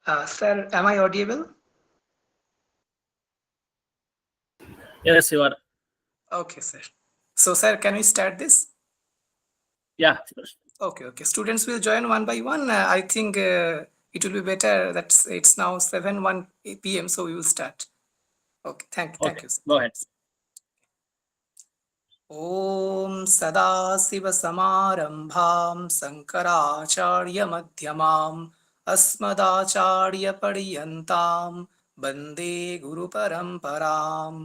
Sir, am I audible? Yes, you are. Okay, sir. So, sir, can we start this? Yeah. Okay. Students will join one by one. I think it will be better that it's now 7:01 p.m. So we will start. Okay. Thank you, sir. Go ahead. ॐ सदाशिवसमारम्भां शङ्कराचार्यमध्यमाम् अस्मदाचार्यपर्यन्तां वन्दे गुरुपरम्पराम्.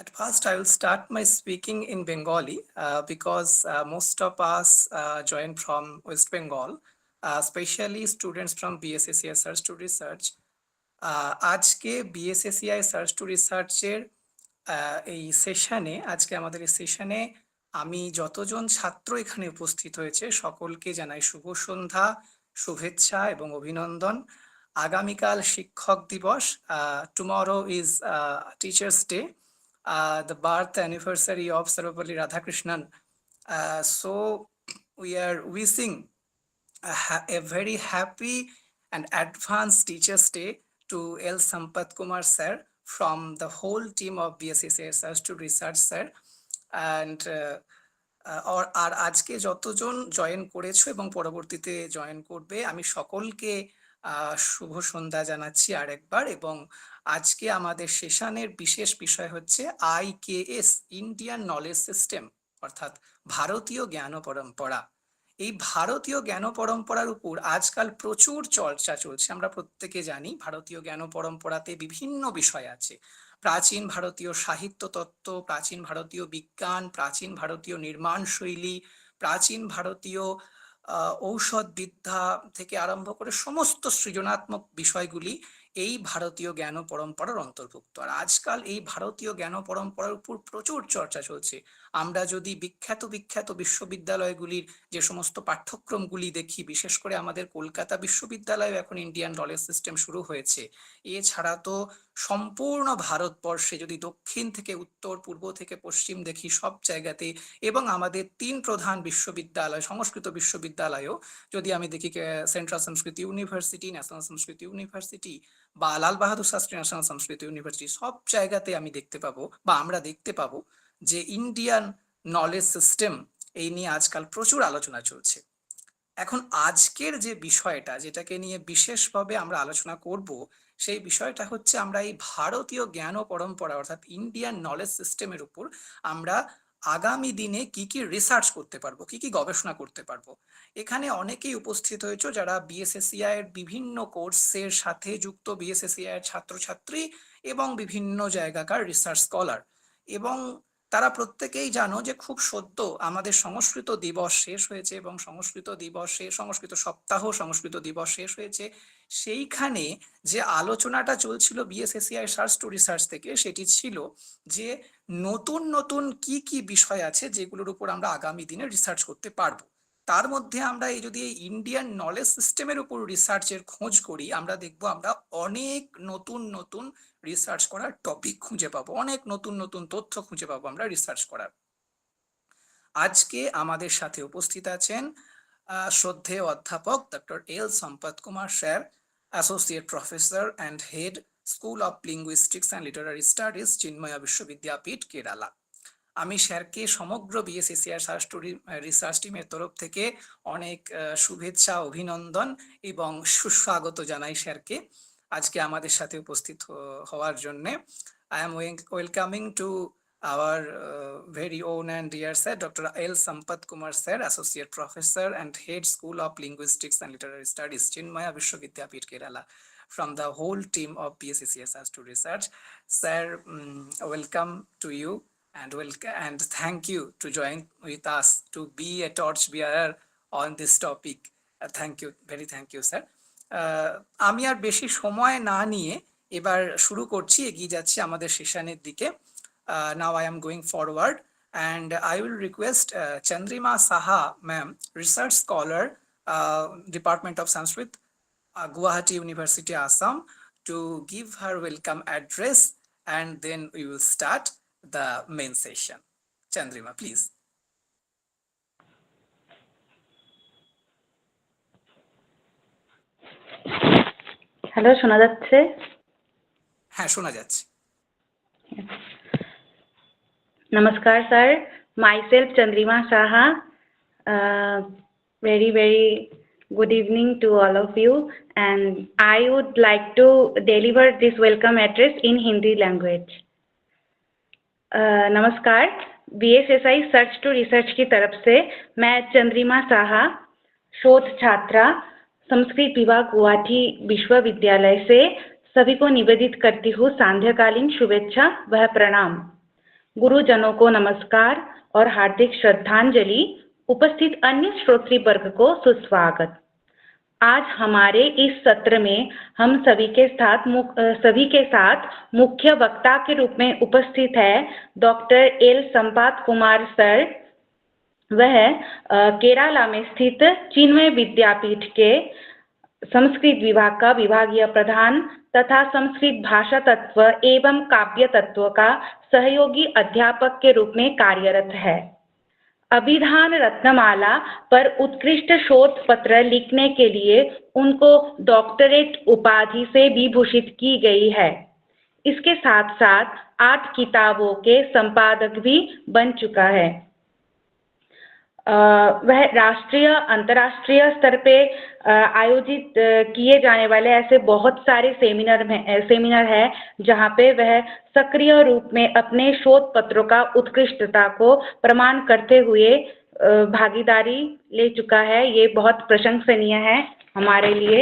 At first, I will start my speaking in Bengali because most of us join from West Bengal, especially students from BSSEI Search to Research. আজকে BSSEI Search to Research এর এই সেশনে আমি যতজন ছাত্র এখানে উপস্থিত হয়েছে সকলকে জানাই শুভ সন্ধ্যা, শুভেচ্ছা এবং অভিনন্দন। আগামীকাল শিক্ষক দিবস, tomorrow is teachers day, the birth anniversary of Sarvapalli Radhakrishnan. So we are wishing a very happy and advanced Teachers' Day to L. Sampath Kumar sir from the whole team of BSSEI Search to Research sir. And আর আজকে যতজন join করেছো এবং পরবর্তীতে join করবে আমি সকলকে শুভ সন্ধ্যা জানাচ্ছি আরেকবার। এবং আজকে আমাদের সেশনের বিশেষ বিষয় হচ্ছে IKS, ইন্ডিয়ান নলেজ সিস্টেম, অর্থাৎ ভারতীয় জ্ঞান পরম্পরা। এই ভারতীয় জ্ঞান পরম্পরার উপর আজকাল প্রচুর চর্চা চলছে। আমরা প্রত্যেকে জানি ভারতীয় জ্ঞান পরম্পরাতে বিভিন্ন বিষয় আছে। প্রাচীন ভারতীয় সাহিত্য তত্ত্ব, প্রাচীন ভারতীয় বিজ্ঞান, প্রাচীন ভারতীয় নির্মাণ শৈলী, প্রাচীন ভারতীয় ঔষধ বিদ্যা থেকে আরম্ভ করে সমস্ত সৃজনাত্মক বিষয়গুলি এই ভারতীয় জ্ঞান পরম্পরার অন্তর্ভুক্ত। আর আজকাল এই ভারতীয় জ্ঞান পরম্পরার উপর প্রচুর চর্চা চলছে। আমরা যদি বিখ্যাত বিশ্ববিদ্যালয়গুলির যে সমস্ত পাঠ্যক্রমগুলি দেখি, বিশেষ করে আমাদের কলকাতা বিশ্ববিদ্যালয়ে এখন ইন্ডিয়ান নলেজ সিস্টেম শুরু হয়েছে। এছাড়া তো সম্পূর্ণ ভারতবর্ষে যদি দক্ষিণ থেকে উত্তর, পূর্ব থেকে পশ্চিম দেখি সব জায়গাতে, এবং আমাদের 3 প্রধান বিশ্ববিদ্যালয়, সংস্কৃত বিশ্ববিদ্যালয়ও যদি আমি দেখি, সেন্ট্রাল সংস্কৃত ইউনিভার্সিটি, ন্যাশনাল সংস্কৃত ইউনিভার্সিটি বা লাল বাহাদুর শাস্ত্রী ন্যাশনাল সংস্কৃত ইউনিভার্সিটি, সব জায়গাতে আমি দেখতে পাবো বা আমরা দেখতে পাবো যে ইন্ডিয়ান নলেজ সিস্টেম এই নিয়ে আজকাল প্রচুর আলোচনা চলছে। এখন আজকের যে বিষয়টা, যেটাকে নিয়ে বিশেষভাবে আমরা আলোচনা করব, সেই বিষয়টা হচ্ছে আমরা এই ভারতীয় জ্ঞান ও পরম্পরা অর্থাৎ ইন্ডিয়ান নলেজ সিস্টেমের উপর আমরা আগামী দিনে কি কি রিসার্চ করতে পারবো, কি কি গবেষণা করতে পারবো। এখানে অনেকেই উপস্থিত হয়েছে যারা BSSEI এর বিভিন্ন কোর্সের সাথে যুক্ত, BSSEI এর ছাত্রছাত্রী এবং বিভিন্ন জায়গাকার রিসার্চ স্কলার। এবং তারা প্রত্যেকেই জানো যে খুব সদ্য আমাদের সংস্কৃত দিবস শেষ হয়েছে এবং সংস্কৃত সপ্তাহ, সংস্কৃত দিবস শেষ হয়েছে। সেইখানে যে আলোচনাটা চলছিল BSSEI সার্চ টু রিসার্চ থেকে, সেটি ছিল যে নতুন কি কি বিষয় আছে যেগুলোর উপর আমরা আগামী দিনে রিসার্চ করতে পারবো। তার মধ্যে আমরা যদি এই ইন্ডিয়ান নলেজ সিস্টেমের উপর রিসার্চের খোঁজ করি, আমরা দেখবো আমরা অনেক নতুন রিসার্চ করার টপিক খুঁজে পাবো, অনেক নতুন তথ্য খুঁজে পাবো আমরা রিসার্চ করার। আজকে আমাদের সাথে উপস্থিত আছেন শ্রদ্ধেয় অধ্যাপক doctor L Sampath Kumar sir, associate professor and head, school of linguistics and literary studies, Chinmaya Vishwavidyapeeth, Kerala. আমি স্যারকে সমগ্র BSSEI সার্চ টু রিসার্চ টিমের তরফ থেকে অনেক শুভেচ্ছা, অভিনন্দন এবং সুস্বাগত জানাই স্যারকে আজকে আমাদের সাথে উপস্থিত হওয়ার জন্য। I am welcoming to our very own and dear sir, Dr. L. Sampath Kumar sir, Associate Professor and Head, School of Linguistics and Literary Studies, Chinmaya Vishwavidyapith, Kerala, from the whole team of BSSEI Search to Research. Sir, welcome to you and thank you to join with us to be a torchbearer on this topic. Thank you, sir. আমি আর বেশি সময় না নিয়ে এবার শুরু করছি, এগিয়ে যাচ্ছি আমাদের সেশনের দিকে। Now I am going forward and I will request Chandrima Saha ma'am, research scholar, Department of Sanskrit, Guwahati University, Assam, to give her welcome address and then we will start the main session. Chandrima, please. Hello, শোনা যাচ্ছে? হ্যাঁ, শোনা যাচ্ছে। Namaskar, sir. Myself, Chandrima Saha. Very good evening to all of you. And I would like to deliver this welcome address in Hindi language. नमस्कार, BSSI search to research की तरफ से मैं चंद्रिमा साहा, शोध छात्रा, संस्कृत विभाग गुवाहाटी विश्वविद्यालय से सभी को निवेदित करती हूँ सांध्यकालीन शुभेच्छा व प्रणाम। गुरुजनों को नमस्कार और हार्दिक श्रद्धांजलि। उपस्थित अन्य श्रोत्री वर्ग को सुस्वागत। आज हमारे इस सत्र में हम सभी के साथ मुख्य वक्ता के रूप में उपस्थित है डॉक्टर एल संपात कुमार सर। वह केरला में स्थित चिन्मय विद्यापीठ के संस्कृत विभाग का विभागीय प्रधान तथा संस्कृत भाषा तत्व एवं काव्य तत्व का सहयोगी अध्यापक के रूप में कार्यरत है। अभिधान रत्नमाला पर उत्कृष्ट शोध पत्र लिखने के लिए उनको डॉक्टरेट उपाधि से विभूषित की गई है। इसके साथ साथ 8 किताबों के संपादक भी बन चुका है। वह राष्ट्रीय अंतर्राष्ट्रीय स्तर पे आयोजित किए जाने वाले ऐसे बहुत सारे सेमिनार है जहाँ पे वह सक्रिय रूप में अपने शोध पत्रों का उत्कृष्टता को प्रमाण करते हुए भागीदारी ले चुका है। ये बहुत प्रशंसनीय है हमारे लिए।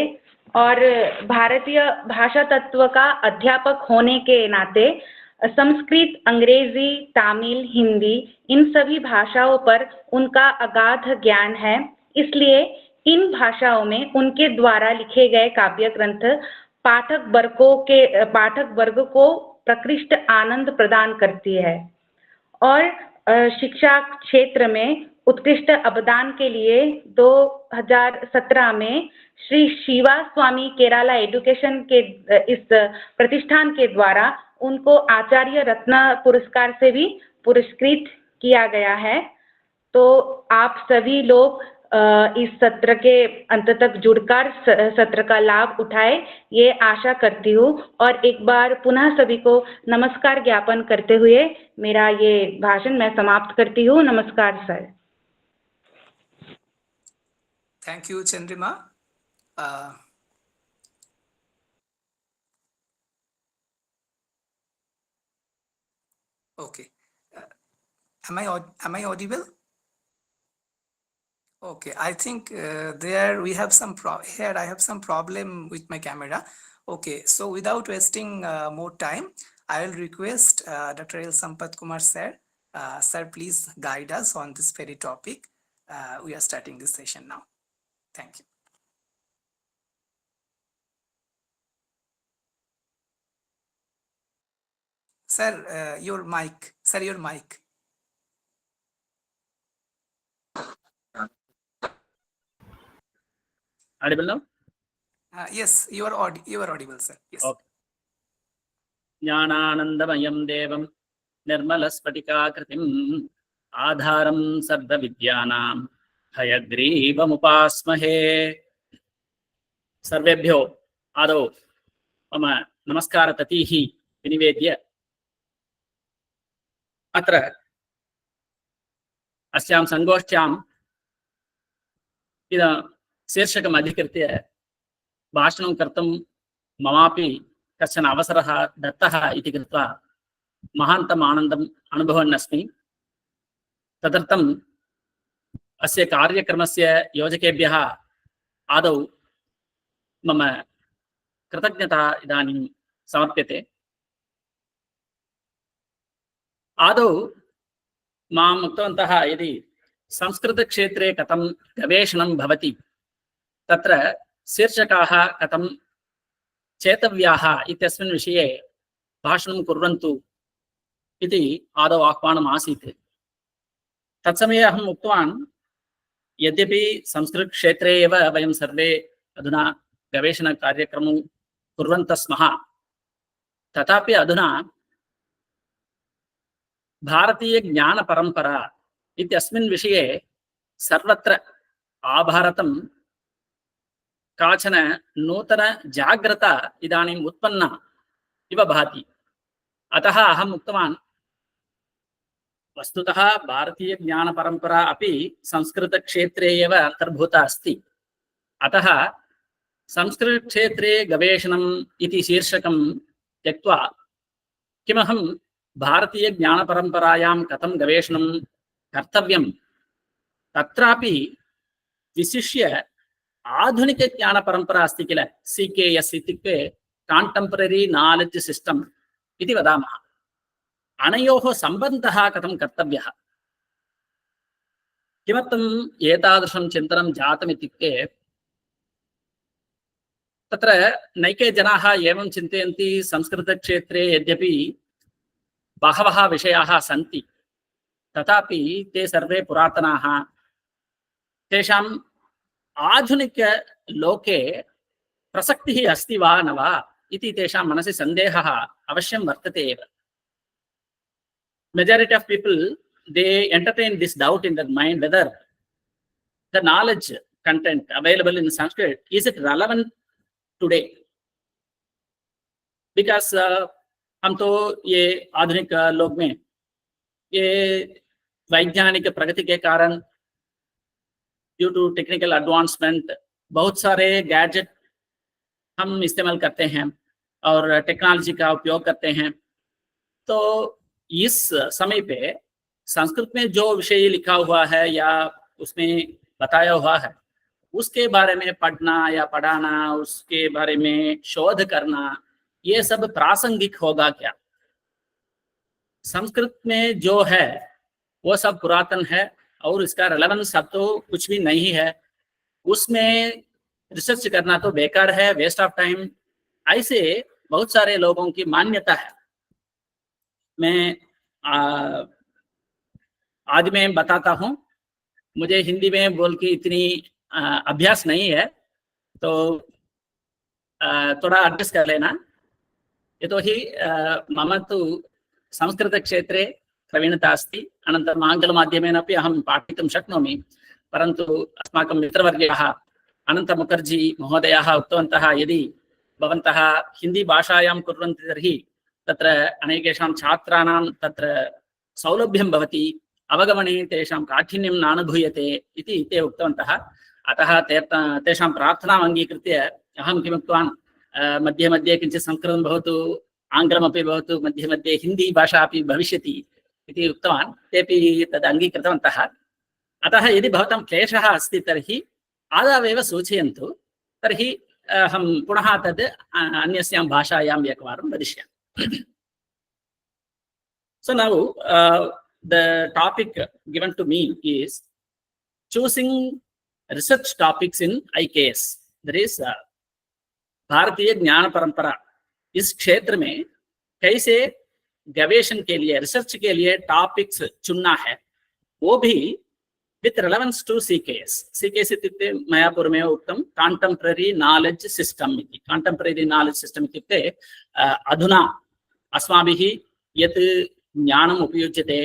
और भारतीय भाषा तत्व का अध्यापक होने के नाते संस्कृत, अंग्रेजी, तमिल, हिंदी इन सभी भाषाओं पर उनका अगाध ज्ञान है। इसलिए इन भाषाओं में उनके द्वारा लिखे गए काव्य ग्रंथ पाठक वर्ग को प्रकृष्ट आनंद प्रदान करती है और शिक्षा क्षेत्र में उत्कृष्ट अवदान के लिए 2017 में श्री शिवा स्वामी केरला एजुकेशन के इस प्रतिष्ठान के द्वारा उनको आचार्य रत्न पुरस्कार से भी पुरस्कृत किया गया है। तो आप सभी लोग इस सत्र के अंत तक जुड़कर सत्र का लाभ उठाए, ये आशा करती हूँ। और एक बार पुनः सभी को नमस्कार ज्ञापन करते हुए मेरा ये भाषण मैं समाप्त करती हूँ। नमस्कार sir. Thank you, Chandrima. Okay. Am I audible? Okay, I think there we have some here I have some problem with my camera. Okay, so without wasting more time, I will request Dr. L. Sampat Kumar sir. Sir, please guide us on this very topic. We are starting this session now. Thank you. Sir, your mic. Sir, your mic. Audible now? Yes, you are audible, sir. Yes. Okay. ज्ञानानन्दमयं देवं निर्मलस्फटिकाकृतिम् आधारं सर्वविद्यानां हयग्रीवमुपास्महे। सर्वेभ्यो आदौ मम नमस्कारततीः विनिवेद्य अत्र अस्यां संगोष्ठ्याम् इदं शीर्षकम् अधिकृत्य भाषणं कर्तुं ममापि कश्चन अवसरः दत्तः इति कृत्वा महान्तम् आनन्दम् अनुभवन् अस्मि। तदर्थम् अस्य कार्यक्रमस्य योजकेभ्यः आदौ मम कृतज्ञता इदानीं समर्प्यते। आदौ माम् उक्तवन्तः यदि संस्कृतक्षेत्रे कथं गवेषणं भवति तत्र शीर्षकाः कथं चेतव्याः इत्यस्मिन् विषये भाषणं कुर्वन्तु इति आदौ आह्वानम् आसीत्। तत्समये अहम् उक्तवान् यद्यपि संस्कृतक्षेत्रे एव वयं सर्वे अधुना गवेषणकार्यक्रमं कुर्वन्तः स्मः, तथापि अधुना भारतीयज्ञानपरम्परा इत्यस्मिन् विषये सर्वत्र आभारतं काचन नूतन जाग्रता इदानीम् उत्पन्ना इव भाति। अतः अहम् उक्तवान् वस्तुतः भारतीयज्ञानपरम्परा अपि संस्कृतक्षेत्रे एव अन्तर्भूता अस्ति। अतः संस्कृतक्षेत्रे गवेषणम् इति शीर्षकं त्यक्त्वा किमहं भारतीयज्ञानपरम्परायां कथं गवेषणं कर्तव्यं तत्रापि विशिष्य आधुनिकज्ञानपरम्परा अस्ति किल, CKS इत्युक्ते काण्टेम्पररी नालेड्ज् सिस्टम् इति वदामः। अनयोः सम्बन्धः कथं कर्तव्यः, किमर्थम् एतादृशं चिन्तनं जातम् इत्युक्ते तत्र नैके जनाः एवं चिन्तयन्ति, संस्कृतक्षेत्रे यद्यपि बहवः विषयाः सन्ति तथापि ते सर्वे पुरातनाः, तेषाम् आधुनिकलोके प्रसक्तिः अस्ति वा न वा इति तेषां मनसि सन्देहः अवश्यं वर्तते एव। Majority of people, they entertain this doubt in their mind whether the knowledge content available in Sanskrit, is it relevant today? Because हम तो ये आधुनिक लोक में ये वैज्ञानिक प्रगति के कारण ड्यू टू टेक्निकल एडवांसमेंट बहुत सारे गैजेट हम इस्तेमाल करते हैं और टेक्नोलॉजी का उपयोग करते हैं। तो इस समय पे संस्कृत में जो विषय लिखा हुआ है या उसमें बताया हुआ है उसके बारे में पढ़ना या पढ़ाना, उसके बारे में शोध करना, ये सब प्रासंगिक होगा क्या? संस्कृत में जो है वो सब पुरातन है और इसका रेलेवेंस अब तो कुछ भी नहीं है, उसमें रिसर्च करना तो बेकार है, वेस्ट ऑफ टाइम, ऐसे बहुत सारे लोगों की मान्यता है। मैं आज मैं बताता हूँ, मुझे हिंदी में बोल के इतनी अभ्यास नहीं है तो थोड़ा एडजस्ट कर लेना। यतोहि मम तु संस्कृतक्षेत्रे प्रवीणता अस्ति, अनन्तरम् आङ्ग्लमाध्यमेन अपि अहं पाठितुं शक्नोमि, परन्तु अस्माकं मित्रवर्याः अनन्तमुखर्जी महोदयाः उक्तवन्तः यदि भवन्तः हिंदी भाषायां कुर्वन्ति तर्हि तत्र अनेकेषां छात्राणां तत्र सौलभ्यं भवति, अवगमने तेषां काठिन्यं नानुभूयते इति ते उक्तवन्तः। अतः तेषां प्रार्थनाम् अङ्गीकृत्य अहं किम् उक्तवान्, मध्ये मध्ये किञ्चित् संस्कृतं भवतु, आङ्ग्लमपि भवतु, मध्ये मध्ये हिंदी भाषा अपि भविष्यति इति उक्तवान्। तेपि तद् अङ्गीकृतवन्तः। अतः यदि भवतां क्लेशः अस्ति तर्हि आदावेव सूचयन्तु, तर्हि अहं पुनः तद् अन्यस्यां भाषायाम् एकवारं वदिष्यामि। So now the topic given to me is choosing research topics in IKS, that is भारतीय ज्ञान परंपरा। इस क्षेत्र में कैसे गवेषण के लिए, रिसर्च के लिए टॉपिक्स चुनना है, वो भी with relevance to CKS। CKS इत्युक्ते मया पूर्वमेव उक्तं काण्टेम्पररी नालेड्ज् सिस्टम् इति। काण्टेम्पररी नालेड्ज् सिस्टम् इत्युक्ते अधुना अस्माभिः यत् ज्ञानम् उपयुज्यते,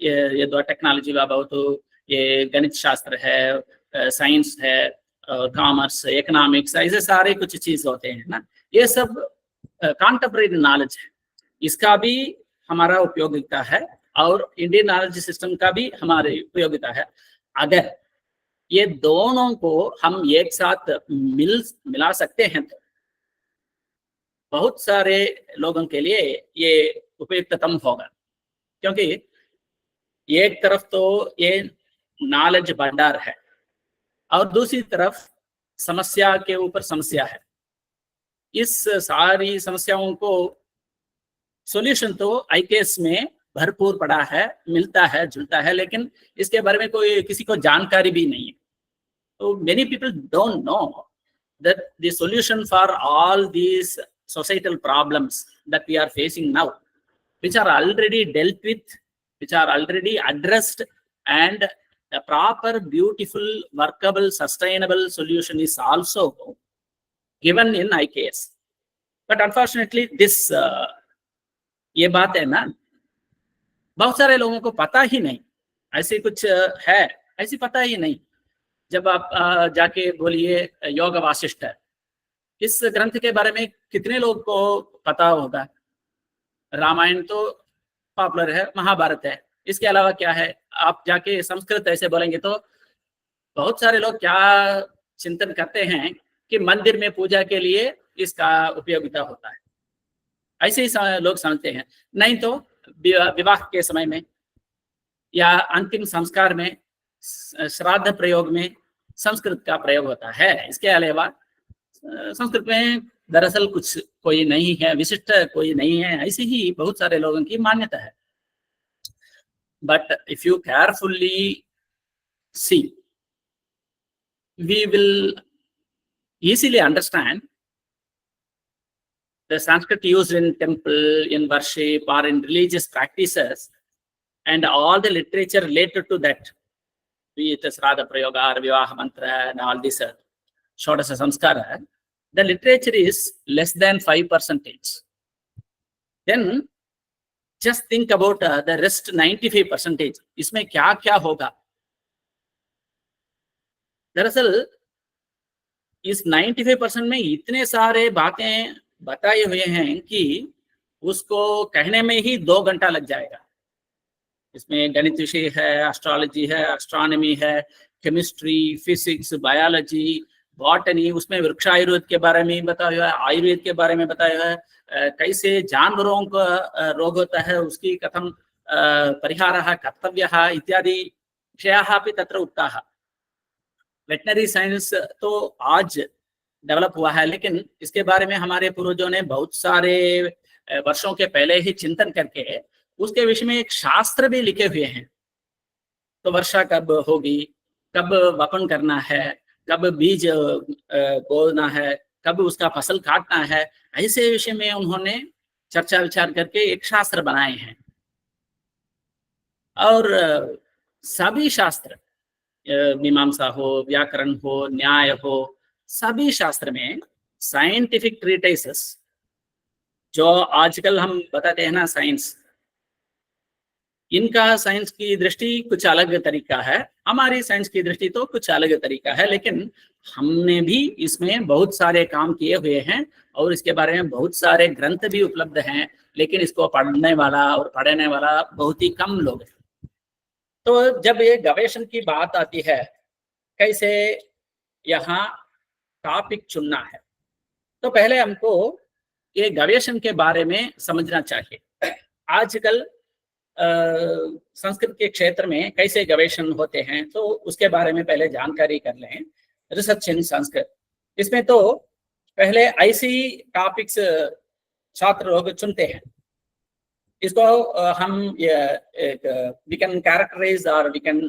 यद्वा टेक्नोलॉजी वा भवतु, ये गणितशास्त्र है, साइंस है, कॉमर्स, इकोनॉमिक्स, ऐसे सारे कुछ चीज होते हैं ना, ये सब कॉन्टेम्परेरी नॉलेज है। इसका भी हमारा उपयोगिता है और इंडियन नॉलेज सिस्टम का भी हमारी उपयोगिता है। अगर ये दोनों को हम एक साथ मिला सकते हैं तो बहुत सारे लोगों के लिए ये उपयुक्ततम होगा, क्योंकि एक तरफ तो ये नॉलेज भंडार है और दूसरी तरफ समस्या के ऊपर समस्या है। इस सारी समस्याओं को सॉल्यूशन तो IKS में भरपूर पड़ा है, मिलता है, जुलता है, लेकिन इसके बारे में कोई किसी को जानकारी भी नहीं है। तो many people don't know that the solution for all these societal problems that we are facing now, which are already dealt with, which are already addressed, and a proper, beautiful, workable, sustainable solution is also given in IKS. But unfortunately this ये बात है ना, बहुत सारे लोगों को पता ही नहीं, ऐसे कुछ है, ऐसी पता ही नहीं। जब आप जाके बोलिए योग वासिष्ठ इस ग्रंथ के बारे में कितने लोग को पता होगा? रामायण तो पॉपुलर है, महाभारत है, इसके अलावा क्या है? आप जाके संस्कृत ऐसे बोलेंगे तो बहुत सारे लोग क्या चिंतन करते हैं कि मंदिर में पूजा के लिए इसका उपयोगिता होता है, ऐसे ही लोग समझते हैं। नहीं तो विवाह के समय में या अंतिम संस्कार में, श्राद्ध प्रयोग में संस्कृत का प्रयोग होता है। इसके अलावा संस्कृत में दरअसल कुछ कोई नहीं है, विशिष्ट कोई नहीं है, ऐसे ही बहुत सारे लोगों की मान्यता है। But if you carefully see, we will easily understand the Sanskrit used in temple, in worship, or in religious practices, and all the literature related to that, be it Sradha Prayoga or Vivaha Mantra and all this Shodasa Samskara, the literature is less than 5%. Then just think about the rest 95%. इसमें क्या क्या होगा? दरअसल इस 95% में इतने सारे बातें बताए हुए हैं कि उसको कहने में ही 2 घंटा लग जाएगा। इसमें गणित विषय है, एस्ट्रोलॉजी है, एस्ट्रोनॉमी है, केमिस्ट्री, फिजिक्स, बायोलॉजी, बॉटनी, उसमें वृक्ष आयुर्वेद के बारे में बताया हुआ है, आयुर्वेद के बारे में बताया हुआ है, कैसे जानवरों को रोग होता है, उसकी कथम परिहारः कर्तव्यः इत्यादि विषयाः अपि तत्र उक्ताः। वेटनरी साइंस तो आज डेवलप हुआ है, लेकिन इसके बारे में हमारे पूर्वजों ने बहुत सारे वर्षों के पहले ही चिंतन करके उसके विषय में एक शास्त्र भी लिखे हुए हैं। तो वर्षा कब होगी, कब वपन करना है, कब बीज बोना है, कब उसका फसल काटना है, ऐसे विषय में उन्होंने चर्चा विचार करके एक शास्त्र बनाए हैं। और सभी शास्त्र, मीमांसा हो, व्याकरण हो, न्याय हो, सभी शास्त्र में साइंटिफिक ट्रीटाइसेस, जो आजकल हम बताते हैं ना साइंस, इनका साइंस की दृष्टि कुछ अलग तरीका है, हमारी साइंस की दृष्टि तो कुछ अलग तरीका है, लेकिन हमने भी इसमें बहुत सारे काम किए हुए हैं और इसके बारे में बहुत सारे ग्रंथ भी उपलब्ध हैं, लेकिन इसको पढ़ने वाला और पढ़ने वाला बहुत ही कम लोग हैं। तो जब ये गवेषण की बात आती है, कैसे यहाँ टॉपिक चुनना है, तो पहले हमको ये गवेषण के बारे में समझना चाहिए। आजकल संस्कृत के क्षेत्र में कैसे गवेषण होते हैं, तो उसके बारे में पहले जानकारी कर लें। रिसर्च इन संस्कृत, इसमें तो पहले ऐसी टॉपिक्स छात्र लोग चुनते हैं। इसको हम we can characterize or we can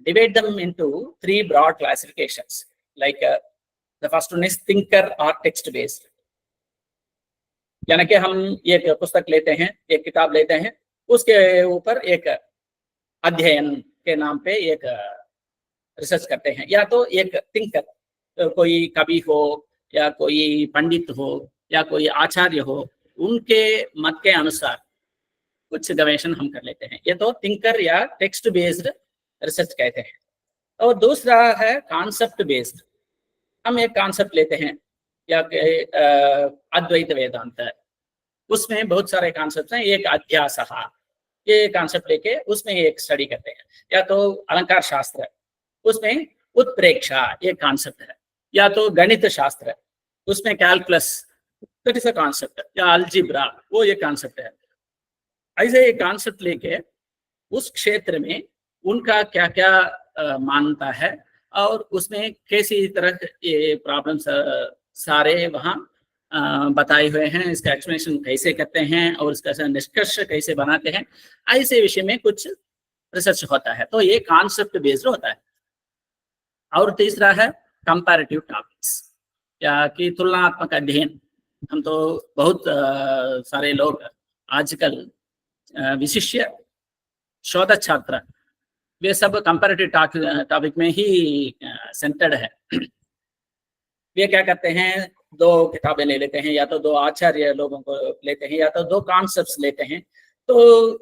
divide them into 3 broad classifications. Like the first one is thinker or text based, यानी कि हम एक पुस्तक लेते हैं, एक किताब लेते हैं, उसके ऊपर एक अध्ययन के नाम पे एक रिसर्च करते हैं। या तो एक थिंकर, कोई कवि हो या कोई पंडित हो या कोई आचार्य हो, उनके मत के अनुसार कुछ गवेषण हम कर लेते हैं। ये तो थिंकर या टेक्स्ट बेस्ड रिसर्च कहते हैं। और दूसरा है कॉन्सेप्ट बेस्ड। हम एक कॉन्सेप्ट लेते हैं, या अद्वैत वेदांत, उसमें बहुत सारे कॉन्सेप्ट हैं। एक अध्यास, ये कॉन्सेप्ट लेके उसमें एक स्टडी करते हैं। या तो अलंकार शास्त्र, उसमें उत्प्रेक्षा एक कॉन्सेप्ट है। या तो गणित शास्त्र, उसमें calculus, that is a concept, या अलजेब्रा, वो एक कॉन्सेप्ट है। ऐसे एक कॉन्सेप्ट लेके उस क्षेत्र में उनका क्या क्या मान्यता है और उसमें कैसी तरह ये प्रॉब्लम्स सारे वहाँ बताए हुए हैं, इसका एक्सप्लेनेशन कैसे करते हैं और इसका निष्कर्ष कैसे बनाते हैं, ऐसे विषय में कुछ रिसर्च होता है। तो ये कॉन्सेप्ट बेस्ड होता है। और तीसरा है कंपैरेटिव टॉपिक्स, या कि तुलनात्मक अध्ययन। हम तो बहुत सारे लोग आजकल विशिष्य शोध छात्र, वे सब कंपैरेटिव टॉपिक में ही सेंटर्ड है। वे क्या करते हैं, 2 किताबें ले लेते हैं, या तो 2 आचार्य लोगों को लेते हैं, या तो 2 कॉन्सेप्ट्स लेते हैं। तो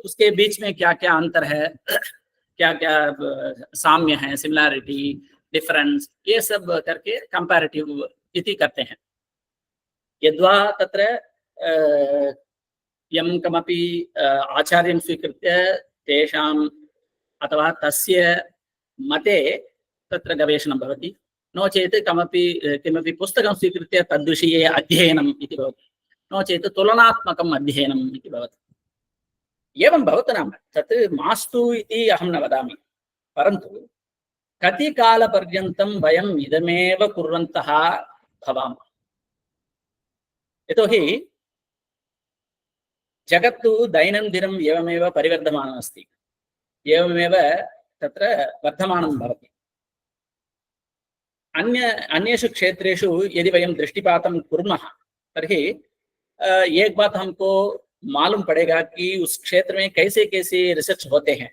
उसके बीच में क्या क्या अंतर है, क्या क्या साम्य है, सिमिलैरिटी, डिफरेंस, ये सब करके कंपैरेटिव इति करते हैं। यद्वा तत्र यं कमपि आचार्यं स्वीकृत्य तेषाम् अथवा तस्य मते तत्र गवेषणं भवति, नो चेत् किमपि पुस्तकं स्वीकृत्य तद्विषये अध्ययनम् इति भवति, नो चेत् तुलनात्मकम् अध्ययनम् इति भवति। एवं भवतु नाम, तत् मास्तु इति अहं न वदामि, परन्तु कति कालपर्यन्तं वयम् इदमेव कुर्वन्तः भवामः? यतोहि जगत्तु दैनन्दिनम् एवमेव परिवर्धमानम् अस्ति, एवमेव तत्र वर्धमानं भवति। अन्येषु क्षेत्रेषु यदि वयं दृष्टिपातं कुर्मः तर्हि एक बात हमको मालूम पड़ेगा कि उस क्षेत्र में कैसे कैसे रिसर्च होते हैं,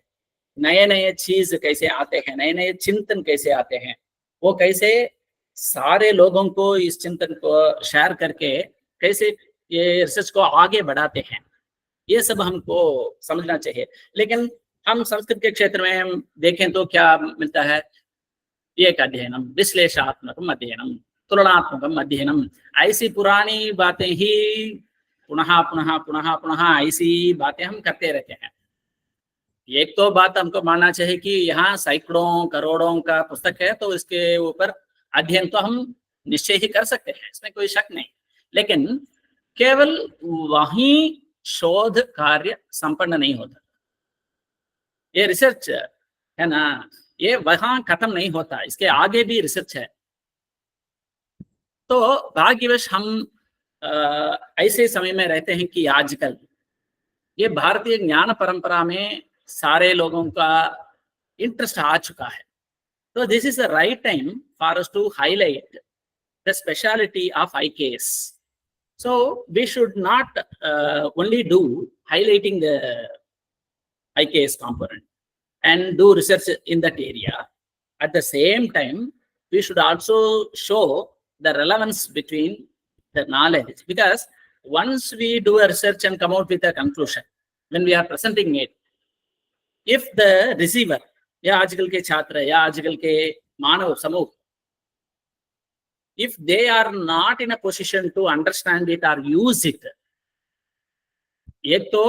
नए नए चीज कैसे आते हैं, नए नए चिंतन कैसे आते हैं, वो कैसे सारे लोगों को इस चिंतन को शेयर करके कैसे ये रिसर्च को आगे बढ़ाते हैं, ये सब हमको समझना चाहिए। लेकिन हम संस्कृत के क्षेत्र में देखें तो क्या मिलता है? एक अध्ययनम, विश्लेषणात्मकम अध्ययनम, तुलनात्मकम अध्ययनम, ऐसी पुरानी बातें ही पुनः पुनः पुनः पुनः ऐसी बातें हम करते रहते हैं। एक तो बात हमको मानना चाहिए कि यहाँ सैकड़ों करोड़ों का पुस्तक है, तो इसके ऊपर अध्ययन तो हम निश्चय ही कर सकते हैं, इसमें कोई शक नहीं। लेकिन केवल वही शोध कार्य संपन्न नहीं होता, ये रिसर्च है ना, ये वहां खत्म नहीं होता, इसके आगे भी रिसर्च है। तो भाग्यवश हम ऐसे समय में रहते हैं कि आजकल ये भारतीय ज्ञान परंपरा में सारे लोगों का इंटरेस्ट आ चुका है। तो this is the right time for us to highlight the speciality of IKS. So we should not only do highlighting the IKS component and do research in that area. At the same time, we should also show the relevance between the knowledge, because once we do a research and come out with a conclusion, when we are presenting it, if the receiver या आजकल के छात्र या आजकल के मानव समूह, if they are not in a position to understand it or use it, एक तो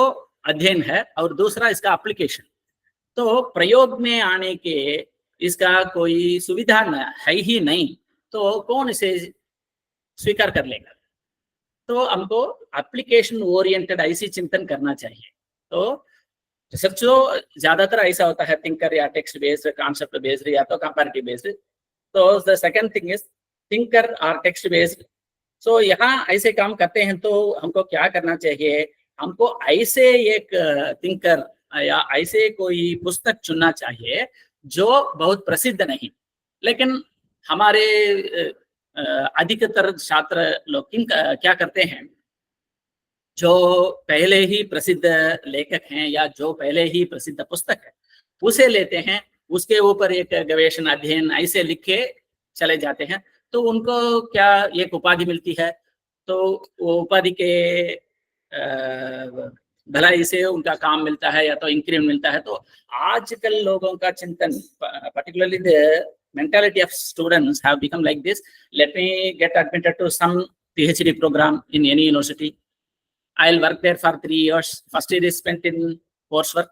अध्ययन है और दूसरा इसका एप्लीकेशन, तो प्रयोग में आने के इसका कोई सुविधा है ही नहीं, तो कौन इसे स्वीकार कर लेगा? तो हमको एप्लीकेशन ओरिएंटेड ऐसी चिंतन करना चाहिए। तो रिसर्च तो ज्यादातर ऐसा होता है, थिंकर या टेक्स्ट बेस्ड, कॉन्सेप्ट बेस्ड या तो कंपैरेटिव बेस्ड। तो the second thing is thinker और टेक्स्ट बेस्ड। सो यहाँ ऐसे काम करते हैं तो हमको क्या करना चाहिए? हमको ऐसे एक थिंकर या ऐसे कोई पुस्तक चुनना चाहिए जो बहुत प्रसिद्ध नहीं, लेकिन हमारे अधिकतर छात्र लोग क्या करते हैं, जो पहले ही प्रसिद्ध लेखक हैं या जो पहले ही प्रसिद्ध पुस्तक है उसे लेते हैं, उसके ऊपर एक गवेषण अध्ययन ऐसे लिख के चले जाते हैं, तो उनको क्या एक उपाधि मिलती है, तो वो उपाधि के भलाई से उनका काम मिलता है या तो इंक्रीमेंट मिलता है। तो आजकल लोगों का चिंतन, particularly the mentality of students have become like this: let me get admitted to some PhD program in any university, I'll work there for 3 years, first year is spent in coursework,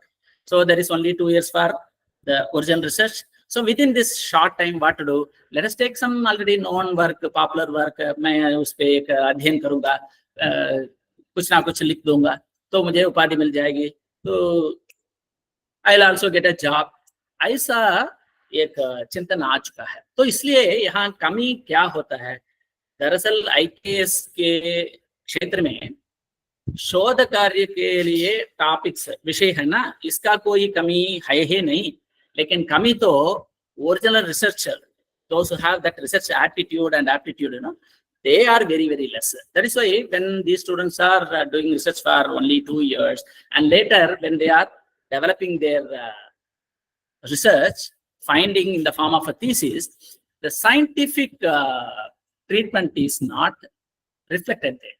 so there is only 2 years for the original research. So within this short time what to do, let us take some already known work, popular work, मैं उस पे एक अध्ययन करूंगा, कुछ ना कुछ लिख दूंगा तो मुझे उपाधि मिल जाएगी, तो I'll also get a job, ऐसा एक चिंतन आ चुका है। तो इसलिए यहाँ कमी क्या होता है, दरअसल IKS के क्षेत्र में शोध कार्य के लिए टॉपिक्स विषय है ना, इसका कोई कमी है ही नहीं, लेकिन कमी तो original researcher, those who have that research attitude and aptitude, you know, they are very, very less. That is why when these students are doing research for only 2 years, and later when they are developing their research finding in the form of a thesis, the scientific treatment is not reflected there.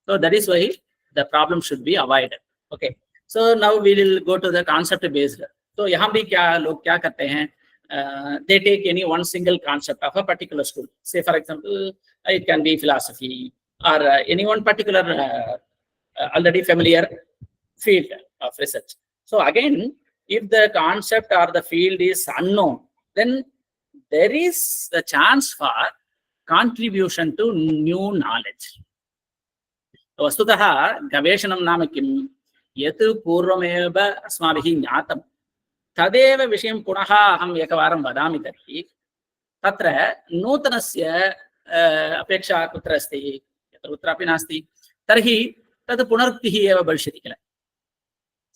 So that is why the problem should be avoided. Okay. So now we will go to the concept based. तो यहाँ भी क्या लोग क्या करते हैं, they take any one single concept of a particular school. Say for example, it can be philosophy, or any one particular already familiar field of research. So again, if the concept or the field is unknown, then there is a chance for contribution to new knowledge. वस्तुतः गवेषणं नाम किं, यत् पूर्वमेव अस्माभिः ज्ञातं तदेव विषयं पुनः अहम् एकवारं वदामि तर्हि तत्र नूतनस्य अपेक्षा कुत्र अस्ति, यत्र कुत्रापि नास्ति, तर्हि तद् पुनरुक्तिः एव भविष्यति किल.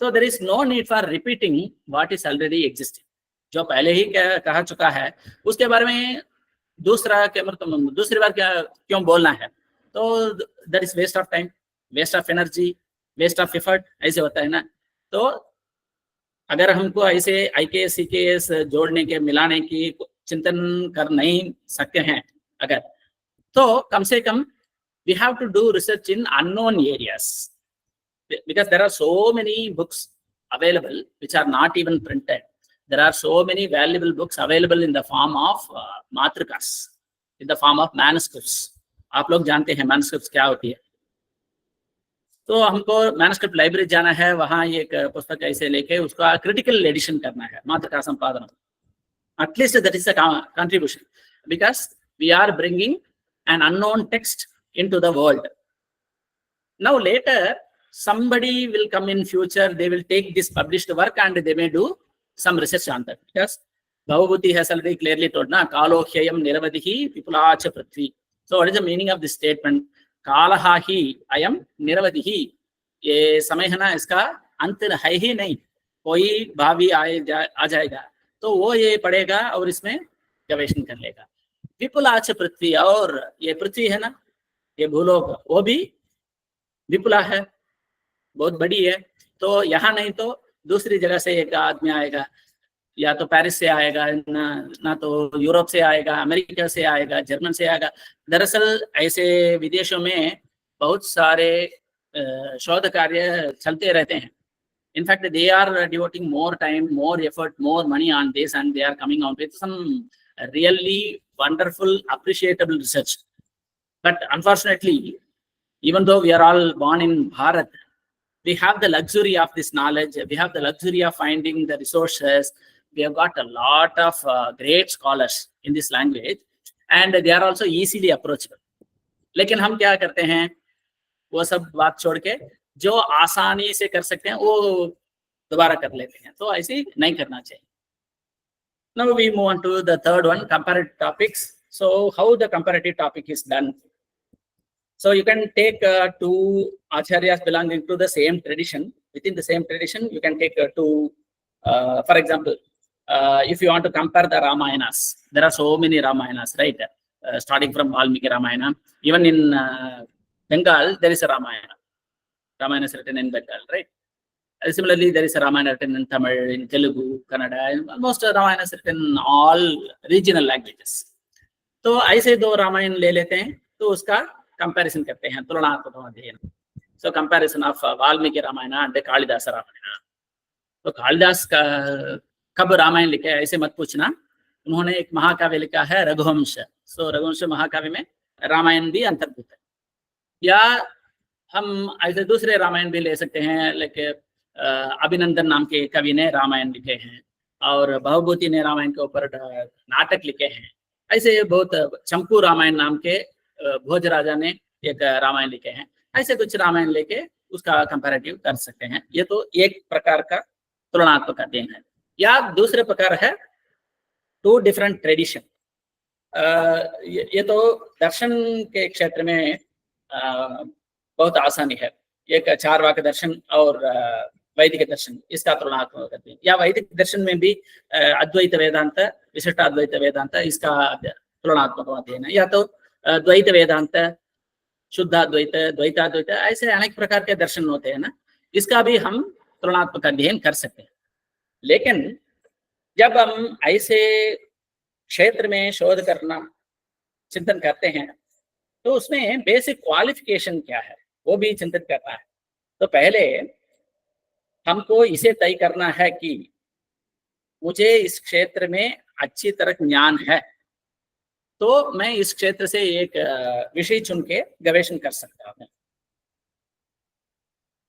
So there is no need for repeating what is already existing. जो पहले ही कहा चुका है उसके बारे में दूसरी बार क्यों बोलना है. तो that is waste of time, waste of energy, waste of effort, ऐसे होता है ना. तो अगर हमको ऐसे IKS CKS जोड़ने के मिलाने की चिंतन कर नहीं सकते हैं अगर, तो कम से कम we have to do research in unknown areas, because there are so many books available which are not even printed. There are so many valuable books available in the form of matrikas, in the form of manuscripts. आप लोग जानते हैं manuscripts क्या होती है. तो हमको manuscript library जाना है, वहाँ एक पुस्तक ऐसे लेके उसका critical edition करना है, मात्रिका संपादन. At least that is a contribution, because we are bringing an unknown text into the world. Now later, somebody will come in future, they will take this published work and they may do some research on that. Because Bhavabhuti has already clearly told, na Kalohayam Niravadihi Vipulacha Prithvi. So what is the meaning of this statement? Kalaha hi ayam niravadihi. ये समय है ना, इसका अंत है ही नहीं, कोई भावी आ जाएगा तो वो ये पढ़ेगा और इसमें गवेषण कर लेगा. विपुलाच पृथ्वी, और ये पृथ्वी है ना, ये भूलोक, वो भी विपुला है, बहुत बड़ी है. तो यहाँ नहीं तो दूसरी जगह से एक आदमी आएगा, या तो पेरिस से आएगा, ना तो यूरोप से आएगा, अमेरिका से आएगा, जर्मन से आएगा. दरअसल ऐसे विदेशों में बहुत सारे शोध कार्य चलते रहते हैं. In fact, they are devoting more time, more effort, more money on this, and they are coming out with some really wonderful, appreciable research. But unfortunately, even though we are all born in Bharat, we have the luxury of this knowledge, we have the luxury of finding the resources, we have got a lot of great scholars in this language, and they are also easily approachable. लेकिन हम क्या करते हैं, वो सब बात छोड़ के जो आसानी से कर सकते हैं वो दोबारा कर लेते हैं. तो ऐसे नहीं करना चाहिए. Now we move on to the third one, comparative topics. So how the comparative topic is done? So you can take two acharyas belonging to the same tradition. Within the same tradition, you can take two, for example, if you want to compare the Ramayanas, there are so many Ramayanas, right? Starting from Valmiki Ramayana. Even in Bengal, there is a Ramayana. Ramayana is written in Bengal, right? Similarly, there is a Ramayana written in Tamil, in Telugu, Kannada, and almost Ramayana is written in all regional languages. तो ऐसे दो रामायण ले लेते हैं, तो उसका comparison करते हैं, तुलनात्मक अध्ययन. So comparison of Valmiki Ramayan and Kalidas Ramayan. तो कालिदास का कब रामायण लिखा है ऐसे मत पूछना. उन्होंने एक महाकाव्य लिखा है रघुवंश. So रघुवंश महाकाव्य में रामायण भी अंतर्भूत है. या हम ऐसे दूसरे रामायण भी ले सकते हैं, लेकिन अभिनंदन नाम के कवि ने रामायण लिखे हैं, और भवभूति ने रामायण के ऊपर नाटक लिखे हैं. ऐसे बहुत, चंपू रामायण नाम के भोज राजा ने एक रामायण लिखे हैं. ऐसे कुछ रामायण लेके उसका कंपैरेटिव कर सकते हैं. ये तो एक प्रकार का तुलनात्मक अध्ययन है. या दूसरे प्रकार है टू डिफरेंट ट्रेडिशन. ये तो दर्शन के क्षेत्र में बहुत आसानी है. एक चारवाक दर्शन और वैदिक दर्शन, इसका तुलनात्मक अध्ययन. या वैदिक दर्शन में भी अद्वैत वेदांत, विशिष्ट अद्वैत वेदांत, इसका तुलनात्मक अध्ययन है. या तो द्वैत वेदांत, शुद्ध अद्वैत, द्वैताद्वैत, ऐसे अनेक प्रकार के दर्शन होते हैं ना, इसका भी हम तुलनात्मक अध्ययन कर सकते हैं. लेकिन जब हम ऐसे क्षेत्र में शोध करना चिंतन करते हैं, तो उसमें बेसिक क्वालिफिकेशन क्या है वो भी चिंतन करना है. तो पहले हमको इसे तय करना है कि मुझे इस क्षेत्र में अच्छी तरह ज्ञान है, तो मैं इस क्षेत्र से एक विषय चुन के गवेषण कर सकता हूँ।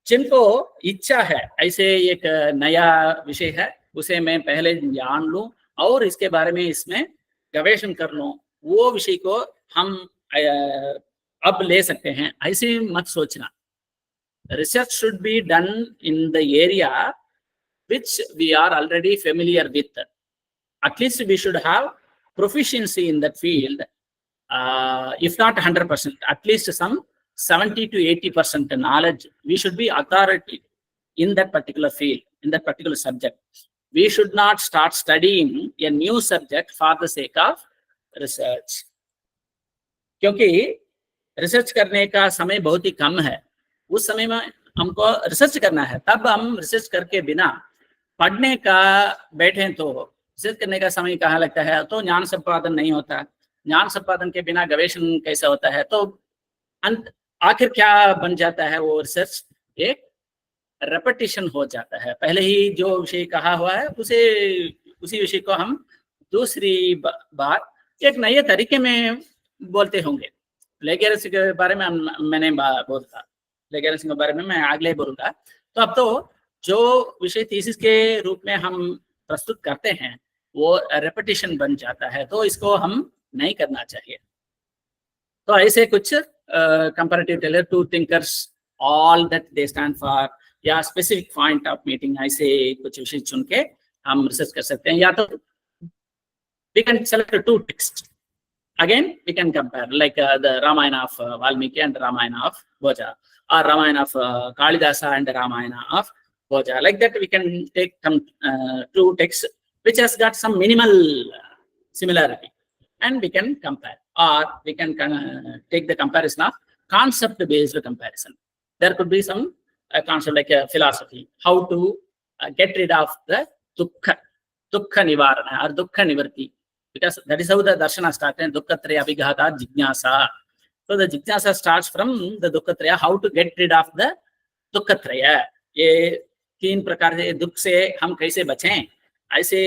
जिनको इच्छा है ऐसे एक नया विषय है उसे मैं पहले जान लूं और इसके बारे में इसमें गवेषण कर लूं, वो विषय को हम अब ले सकते हैं, ऐसे मत सोचना। Research should be done in the area which we are already familiar with. At least we should have proficiency in that field, if not 100%, at least some 70 to 80% knowledge. We should be authority in that particular field, in that particular subject. We should not start studying a new subject for the sake of research. क्योंकि research करने का समय बहुत ही कम है, उस समय में हमको रिसर्च करना है, तब हम रिसर्च करके बिना पढ़ने का बैठे तो रिसर्च करने का समय कहाँ लगता है, तो ज्ञान संपादन नहीं होता। ज्ञान संपादन के बिना गवेषण कैसा होता है, तो अंत आखिर क्या बन जाता है, वो रिसर्च एक रेपिटेशन हो जाता है। पहले ही जो विषय कहा हुआ है उसी विषय को हम दूसरी बार एक नए तरीके में बोलते होंगे। प्लेगरिज्म के बारे में मैंने बोला, प्लेगरिज्म के बारे में मैं अगले बोलूंगा। तो अब तो जो विषय थीसिस के रूप में हम प्रस्तुत करते हैं वो रेपिटेशन बन जाता है, तो इसको हम नहीं करना चाहिए। तो ऐसे कुछ कंपैरेटिव टेलर, two thinkers, all that they stand for, या स्पेसिफिक पॉइंट ऑफ मीटिंग, ऐसे कुछ विषय चुन के हम रिसर्च कर सकते हैं। या तो we can select two text, again we can compare, like the Ramayana of Valmiki and Ramayana of Bhoja, or Ramayana of Kalidasa and Ramayana of Bhoja. Like that we can take some two texts which has got some minimal similarity and we can compare, or we can take the comparison of concept based comparison. There could be some concept like a philosophy, how to get rid of the dukkha nivarana or dukkha nivarti, because that is how the darshana started, dukkhatraya abhighata jignasa. So the jignasa starts from the dukkhatraya, how to get rid of the dukkhatraya. ये तीन प्रकार के दुख से हम कैसे बचें, ऐसे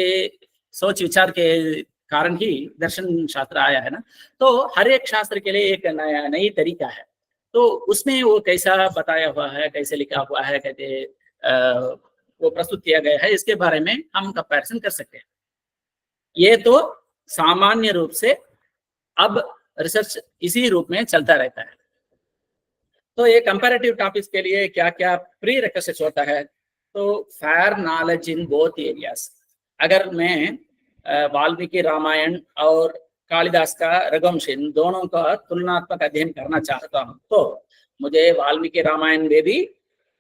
सोच विचार के कारण ही दर्शन शास्त्र आया है ना। तो हर एक शास्त्र के लिए एक नई तरीका है, तो उसमें वो कैसा बताया हुआ है, कैसे लिखा हुआ है, कैसे वो प्रस्तुत किया गया है, इसके बारे में हम कंपैरिजन कर सकते हैं। ये तो सामान्य रूप से अब रिसर्च इसी रूप में चलता रहता है। तो ये कंपैरेटिव टॉपिक्स के लिए क्या क्या प्री रिक्विजिट्स होता है, तो fair knowledge in both areas. अगर मैं वाल्मीकि रामायण और कालिदास का रघुवंश, इन दोनों का तुलनात्मक अध्ययन करना चाहता हूं, तो मुझे वाल्मीकि रामायण में भी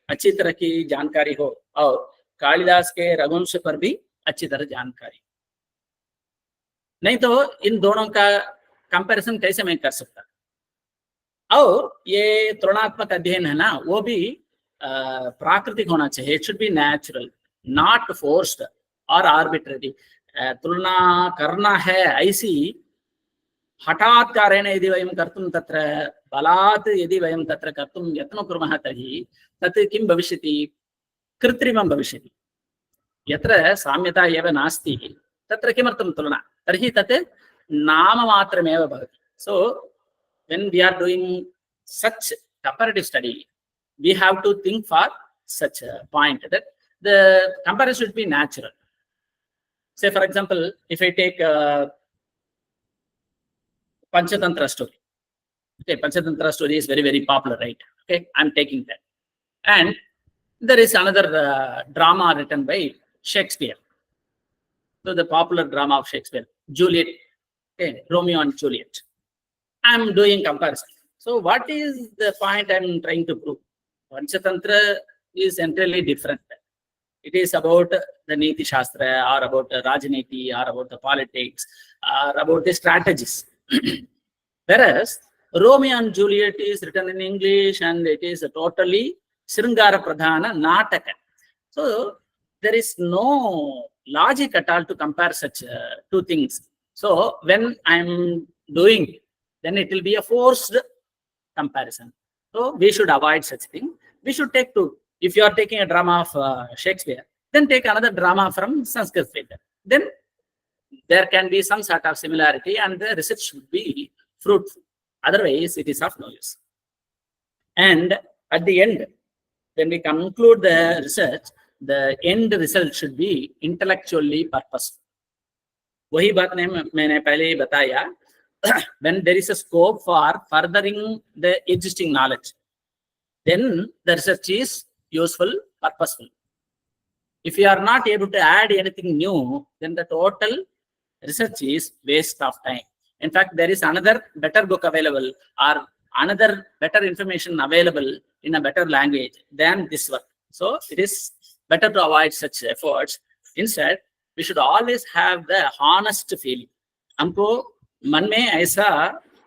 अच्छी तरह की जानकारी हो और कालिदास के रघुवंश पर भी अच्छी तरह जानकारी, नहीं तो इन दोनों का कंपैरिजन कैसे मैं कर सकता। और ये तुलनात्मक अध्ययन है ना, वो भी प्राकृतिक होना चाहिए, it should be natural, not forced और आर्बिट्ररी। तुलना करना है ऐसी हठात् कारेण यदि वयं कर्तुं तत्र बलात् यदि वयं तत्र कर्तुं यत्नं कुर्मः तर्हि तत् किं भविष्यति, कृत्रिमं भविष्यति। यत्र साम्यता एव नास्ति तत्र किमर्थं तुलना, तर्हि तत् नाममात्रमेव भवति। सो when we are doing such comparative study, we have to think for such a point that the comparison should be natural. Say for example, if I take Panchatantra story, okay, Panchatantra story is very, very popular, right? Okay, I'm taking that. And there is another drama written by Shakespeare. So the popular drama of Shakespeare, Juliet, okay, Romeo and Juliet. I'm doing comparison. So what is the point I'm trying to prove? Panchatantra is entirely different. It is about the Niti Shastra, or about the Rajaniti, or about the politics, or about the strategies. Whereas Romeo and Juliet is written in English and it is a totally Sringara Pradhana Nataka. So there is no logic at all to compare such two things. So when I'm doing, then it will be a forced comparison. So we should avoid such thing. We should take two. If you are taking a drama of Shakespeare, then take another drama from Sanskrit paper. Then there can be some sort of similarity and the research should be fruitful. Otherwise, it is of no use. And at the end, when we conclude the research, the end result should be intellectually purposeful. वही बात मैंने पहले ही बताया, when there is a scope for furthering the existing knowledge, then the research is useful, purposeful. If you are not able to add anything new, then the total research is waste of time. In fact, there is another better book available or another better information available in a better language than this one. So it is better to avoid such efforts. Instead, we should always have the honest feeling. हमको मन में ऐसा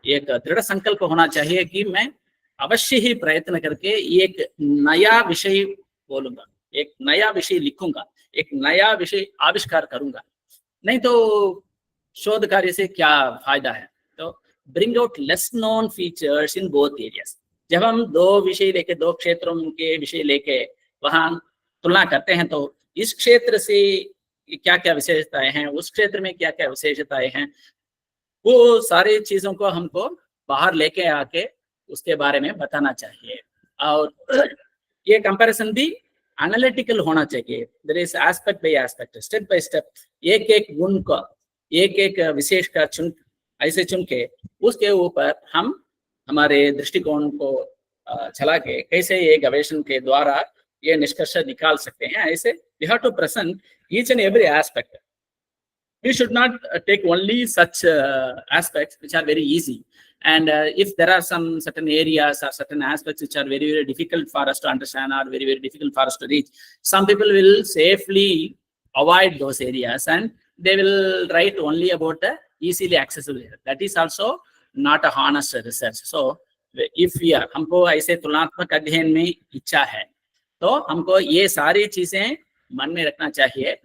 एक दृढ़ संकल्प होना चाहिए कि मैं अवश्य ही प्रयत्न करके एक नया विषय बोलूंगा, एक नया विषय लिखूंगा, एक नया विषय आविष्कार करूंगा. नहीं तो शोध कार्य से क्या फायदा है. तो bring out less known features in both areas. जब हम दो विषय लेके, दो क्षेत्रों के विषय लेके वहां तुलना करते हैं, तो इस क्षेत्र से क्या क्या विशेषताएं हैं, उस क्षेत्र में क्या क्या विशेषताएं हैं, वो सारी चीजों को हमको बाहर लेके आके उसके बारे में बताना चाहिए. और ये कंपैरिजन भी एनालिटिकल होना चाहिए. There is aspect by aspect, step by step, एक एक गुण को, एक एक विशेष का ऐसे चुन के उसके ऊपर हम हमारे दृष्टिकोण को चला के कैसे ये गवेषण के द्वारा ये निष्कर्ष निकाल सकते हैं. ऐसे we have to present each and every aspect. We should not take only such aspects which are very easy. And if there are some certain areas or certain aspects which are very, very difficult for us to understand or very, very difficult for us to reach, some people will safely avoid those areas and they will write only about the easily accessible area. That is also not a honest research. So if we are, हमको ऐसे तुलनात्मक अध्ययन में इच्छा है, तो हमको ये सारी चीजें मन में रखना चाहिए.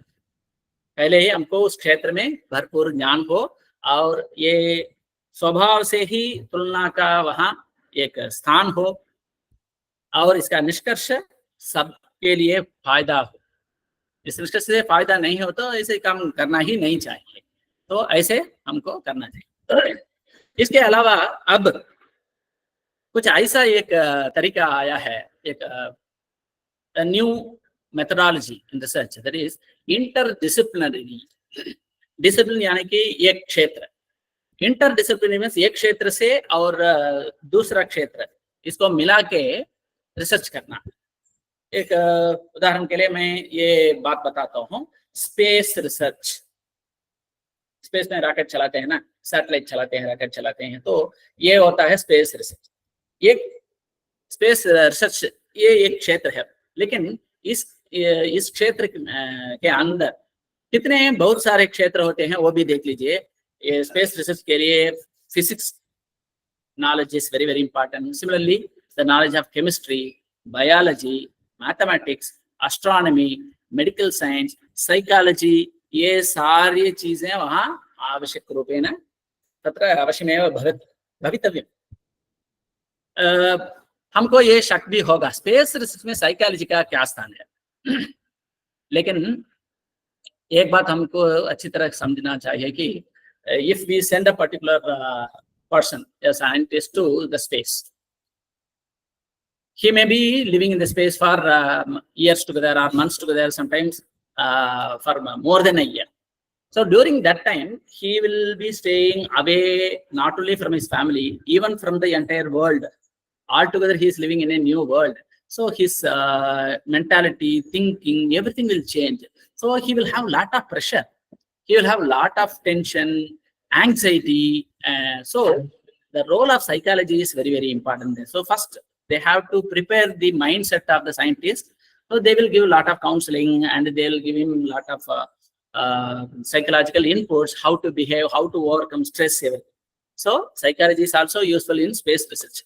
पहले ही हमको उस क्षेत्र में भरपूर ज्ञान हो और ये स्वभाव से ही तुलना का वहाँ एक स्थान हो और इसका निष्कर्ष सबके लिए फायदा हो. इस निष्कर्ष से फायदा नहीं हो तो ऐसे काम करना ही नहीं चाहिए. तो ऐसे हमको करना चाहिए. इसके अलावा अब कुछ ऐसा एक तरीका आया है, एक new methodology in research, that is interdisciplinary. Discipline यानी कि एक क्षेत्र, इंटरडिसिप्लिनरी मींस एक क्षेत्र से और दूसरा क्षेत्र इसको मिला के रिसर्च करना. एक उदाहरण के लिए मैं ये बात बताता हूँ. स्पेस रिसर्च, स्पेस में रॉकेट चलाते हैं ना, सैटेलाइट चलाते हैं, रॉकेट चलाते हैं, तो ये होता है स्पेस रिसर्च. ये स्पेस रिसर्च ये एक क्षेत्र है, लेकिन इस क्षेत्र के अंदर कितने बहुत सारे क्षेत्र होते हैं वो भी देख लीजिए. स्पेस रिसर्च के लिए physics knowledge is very, very important. Similarly, the knowledge of chemistry, biology, mathematics, astronomy, medical science, psychology, ये सारी चीजें वहाँ आवश्यक रूपेण तत्र अवश्यमेव भवितव्यम्. हमको ये शक भी होगा स्पेस रिसर्च में साइकोलॉजी का क्या स्थान है. लेकिन एक बात हमको अच्छी तरह समझना चाहिए कि if we send a particular person, a scientist, to the space, he may be living in the space for years together or months together, sometimes for more than a year. So during that time, he will be staying away not only from his family, even from the entire world. Altogether, he is living in a new world. So his mentality, thinking, everything will change. So he will have a lot of pressure. He will have a lot of tension, anxiety. So the role of psychology is very, very important. So first, they have to prepare the mindset of the scientist. So they will give a lot of counseling and they will give him a lot of psychological inputs, how to behave, how to overcome stress. So psychology is also useful in space research.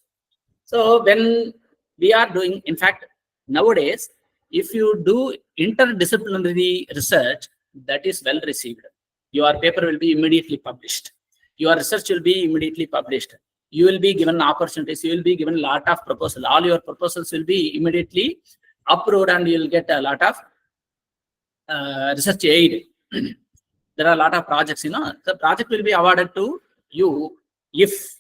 So when we are doing, in fact, nowadays, if you do interdisciplinary research, that is well received. Your paper will be immediately published. Your research will be immediately published. You will be given opportunities. You will be given a lot of proposals. All your proposals will be immediately approved and you will get a lot of research aid. there are a lot of projects, the project will be awarded to you if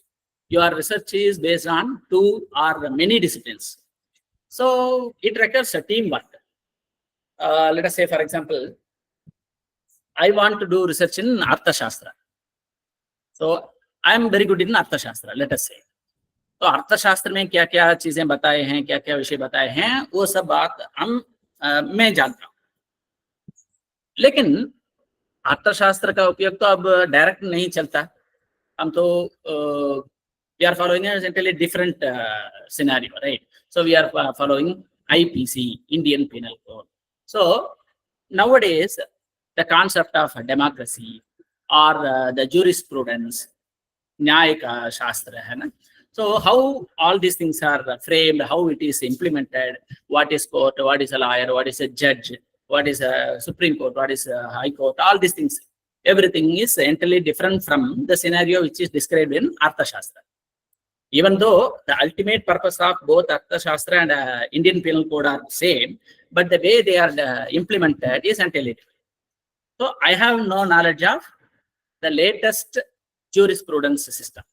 your research is based on 2 or many disciplines. So it requires a teamwork. Let us say, for example, I want to do research in Arthashastra. So I am very good in Arthashastra, let us say. तो अर्थशास्त्र में क्या क्या चीजें बताए हैं, क्या क्या विषय बताए हैं, वो सब बात मैं जानता हूँ. लेकिन अर्थशास्त्र का उपयोग तो अब डायरेक्ट नहीं चलता. हम तो we are following a entirely different scenario, right? So we are following IPC, Indian Penal Code. So nowadays, the concept of democracy or the jurisprudence, Nyayika Shastra, hai na? So how all these things are framed, how it is implemented, what is court, what is a lawyer, what is a judge, what is a Supreme Court, what is a High Court, all these things, everything is entirely different from the scenario which is described in Arthashastra. Even though the ultimate purpose of both Arthashastra and Indian Penal Code are same, but the way they are implemented is entirely different. So I have no knowledge of the latest jurisprudence system.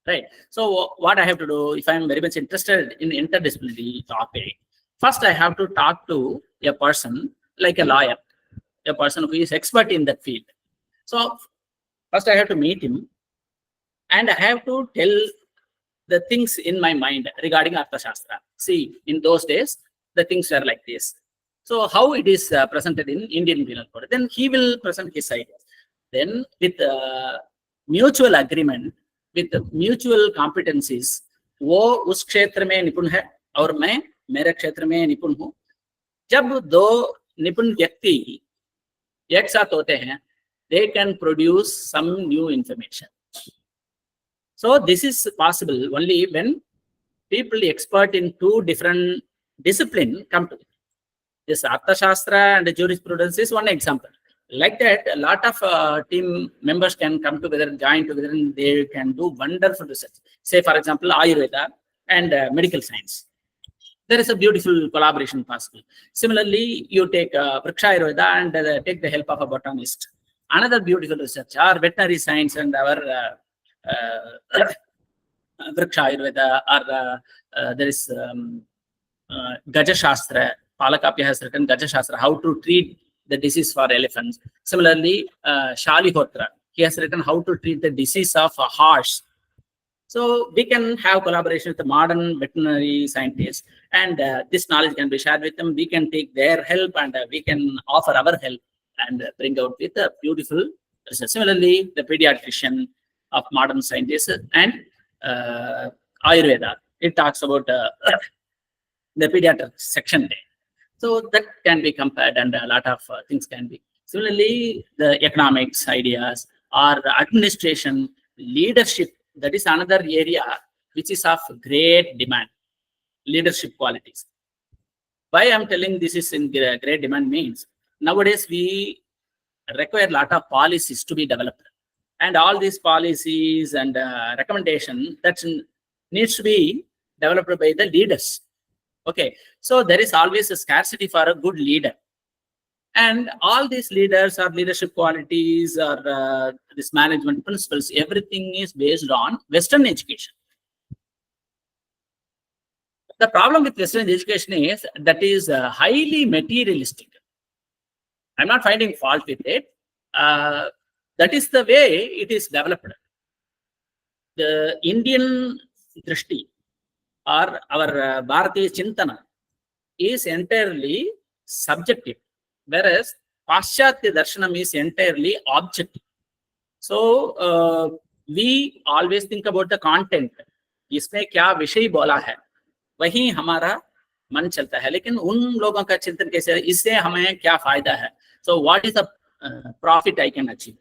Right. So what I have to do, if I am very much interested in interdisciplinary topic, first I have to talk to a person like a lawyer, a person who is expert in that field. So first I have to meet him and I have to tell the things in my mind regarding Arthashastra. See, in those days, the things were like this. So how it is presented in Indian Penal Code, then he will present his ideas. Then with mutual agreement, with mutual competencies, वो उस क्षेत्र में निपुण है और मैं मेरे क्षेत्र में निपुण हूँ. जब 2 निपुण व्यक्ति एक साथ होते हैं, they can produce some new information. So this is possible only when people expert in 2 different disciplines come together. This Arthashastra and jurisprudence is one example. Like that, a lot of team members can come together, join together, and they can do wonderful research. Say, for example, Ayurveda and medical science. There is a beautiful collaboration possible. Similarly, you take Vriksha Ayurveda and take the help of a botanist. Another beautiful research, our veterinary science and our Vriksha Ayurveda, or there is Gaja Shastra. Palakapya has written Gaja Shastra, how to treat the disease for elephants. Similarly, Shalihotra, he has written how to treat the disease of a horse. So we can have collaboration with the modern veterinary scientists, and this knowledge can be shared with them. We can take their help and we can offer our help and bring out with a beautiful research. Similarly, the pediatrician of modern scientists and Ayurveda, it talks about the pediatric section there. So that can be compared and a lot of things can be. Similarly, the economics ideas or administration, leadership, that is another area which is of great demand, leadership qualities. Why I'm telling this is in great demand means, nowadays we require a lot of policies to be developed. And all these policies and recommendations that needs to be developed by the leaders. Okay, so there is always a scarcity for a good leader. And all these leaders or leadership qualities or this management principles, everything is based on Western education. The problem with Western education is that is highly materialistic. I'm not finding fault with it. That is the way it is developed. The Indian drishti or our Bharatiya Chintana is entirely subjective, whereas Paschatya Darshanam is entirely objective. So we always think about the content. इसमें क्या विषय बोला है वही हमारा मन चलता है, लेकिन उन लोगों का चिंतन कैसे है, इससे हमें क्या फायदा है. So what is the profit I can achieve?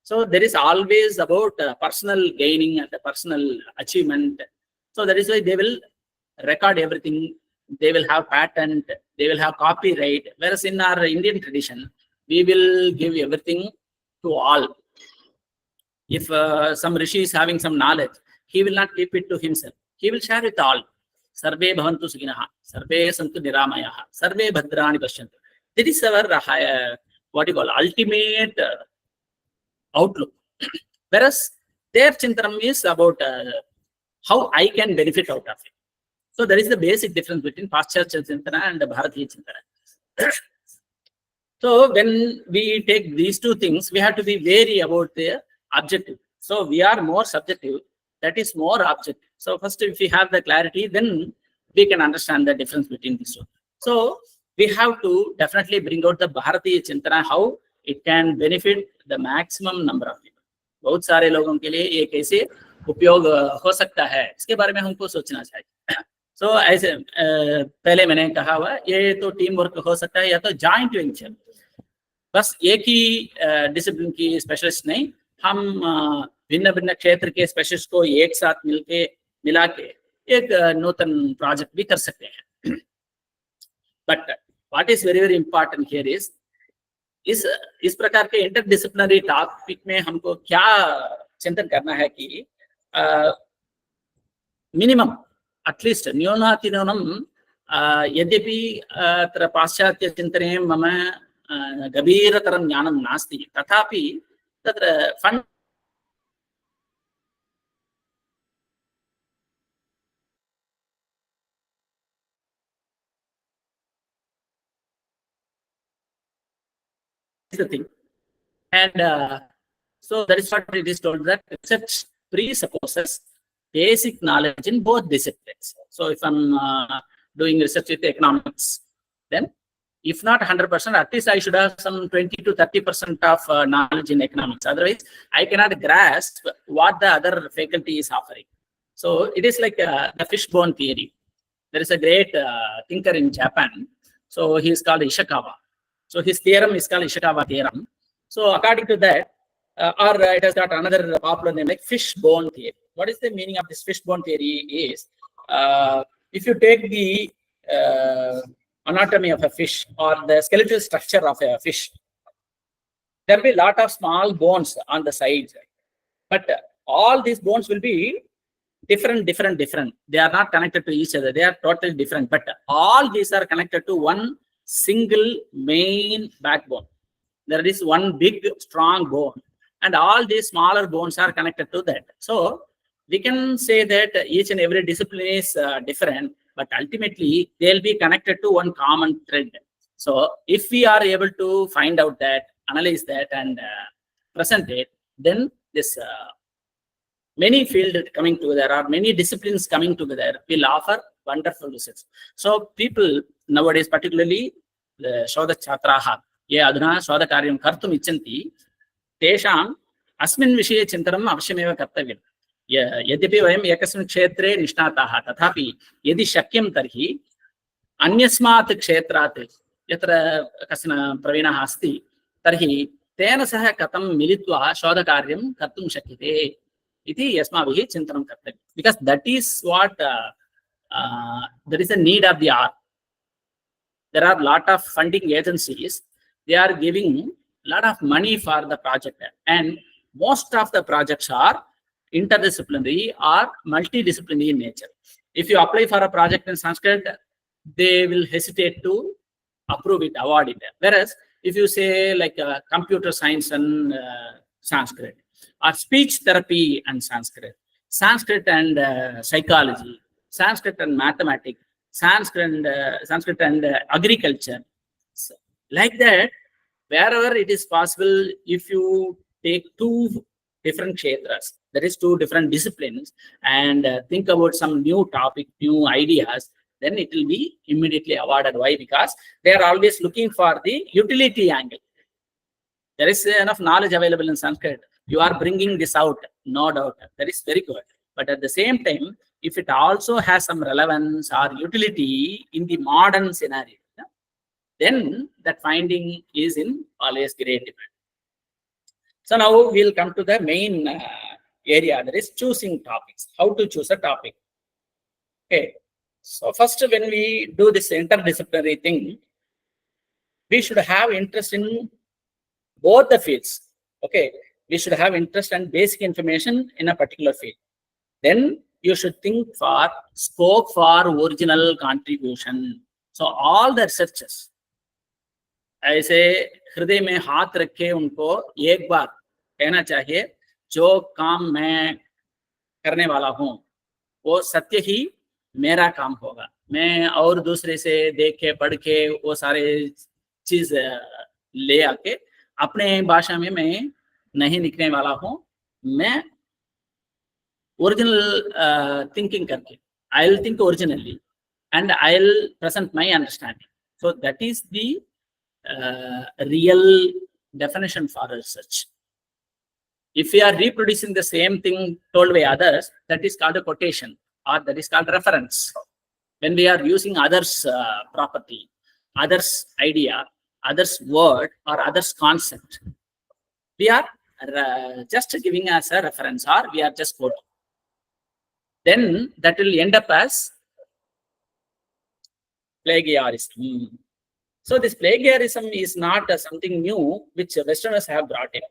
So there is always about personal gaining and the personal achievement. So that is why they will record everything. They will have patent. They will have copyright. Whereas in our Indian tradition, we will give everything to all. If some rishi is having some knowledge, he will not keep it to himself. He will share with all. Sarve bhavantu sukinaha, sarve santu niramayaha, sarve bhadrani pashyantu. That is our what you call ultimate outlook, whereas their chintanam is about how I can benefit out of it. So that is the basic difference between Paschatya Chintana and Bharatiya Chintana. So when we take these two things, we have to be wary about the objective. So we are more subjective, that is more objective. So first, if we have the clarity, then we can understand the difference between these two. So we have to definitely bring out the Bharatiya Chintana, how it can benefit the maximum number of people. बहुत सारे लोगों के लिए ये कैसे उपयोग हो सकता है, इसके बारे में हमको सोचना चाहिए. So ऐसे पहले मैंने कहा हुआ, ये तो टीम वर्क हो सकता है या तो जॉइंट वेंचर, बस एक ही डिसिप्लिन की स्पेशलिस्ट नहीं, हम भिन्न भिन्न क्षेत्र के स्पेशलिस्ट को एक साथ मिला के एक नूतन प्रोजेक्ट भी कर सकते हैं. But what is very very important here इस प्रकार के इंटरडिसिप्लिनरी टॉपिक में हमको क्या चिंतन करना है कि मिनिमम एटलीस्ट न्यूनातिन्यूनं यद्यपि अत्र पाश्चात्यचिन्तने मम गभीरतरं ज्ञानं नास्ति, तथापि तत्र fund is the thing. And so that is what it is told, that research presupposes basic knowledge in both disciplines. So if I'm doing research with economics, then if not 100%, at least I should have some 20 to 30% of knowledge in economics. Otherwise, I cannot grasp what the other faculty is offering. So it is like the fishbone theory. There is a great thinker in Japan. So he is called Ishikawa. So his theorem is called Ishikawa theorem. So according to that, or it has got another popular name like fishbone theory. What is the meaning of this fishbone theory is, if you take the anatomy of a fish or the skeletal structure of a fish, there will be a lot of small bones on the sides, but all these bones will be different. They are not connected to each other. They are totally different, but all these are connected to one single main backbone. There is one big strong bone, and all these smaller bones are connected to that. So we can say that each and every discipline is different, but ultimately they'll be connected to one common thread. So if we are able to find out that, analyze that, and present it, then this many fields coming together or many disciplines coming together will offer wonderful results. So people nowadays, particularly the Shodha Chatraha, ये अधुना शोधकार्यं कर्तुम् इच्छन्ति, तेषाम् अस्मिन् विषये चिन्तनम् अवश्यमेव कर्तव्यम्. यद्यपि वयम् एकस्मिन् क्षेत्रे निष्णाताः, तथापि यदि शक्यं तर्हि अन्यस्मात् क्षेत्रात् यत्र कश्चन प्रवीणः अस्ति, तर्हि तेन सह कथं मिलित्वा शोधकार्यं कर्तुं शक्यते इति अस्माभिः चिन्तनं कर्तव्यम्. Because that is what there is a need of the hour. There are a lot of funding agencies. They are giving a lot of money for the project, and most of the projects are interdisciplinary or multidisciplinary in nature. If you apply for a project in Sanskrit, they will hesitate to approve it, award it. Whereas if you say like computer science and Sanskrit, or speech therapy and Sanskrit, Sanskrit and psychology, Sanskrit and mathematics, Sanskrit and agriculture, so, like that, wherever it is possible, if you take two different kshetras, that is two different disciplines, and think about some new topic, new ideas, then it will be immediately awarded. Why? Because they are always looking for the utility angle. There is enough knowledge available in Sanskrit. You are bringing this out, no doubt. That is very good. But at the same time, if it also has some relevance or utility in the modern scenario, then that finding is in always great demand. So now we'll come to the main area, that is choosing topics. How to choose a topic. Okay. So first, when we do this interdisciplinary thing, we should have interest in both the fields. Okay. We should have interest and basic information in a particular field. Then you should think for scope for original contribution. So all the researchers, ऐसे हृदय में हाथ रखे उनको एक बार कहना चाहिए, जो काम मैं करने वाला हूँ वो सत्य ही मेरा काम होगा। मैं और दूसरे से देख के पढ़ के वो सारे चीज ले आके अपने भाषा में मैं नहीं लिखने वाला हूँ। मैं ओरिजिनल थिंकिंग करके I will think originally and I'll present my understanding. So that is the real definition for research. If we are reproducing the same thing told by others, that is called a quotation or that is called reference. When we are using others' property, others' idea, others' word or others' concept, we are just giving as a reference or we are just quoting. Then that will end up as plagiarism. So this plagiarism is not something new which Westerners have brought in.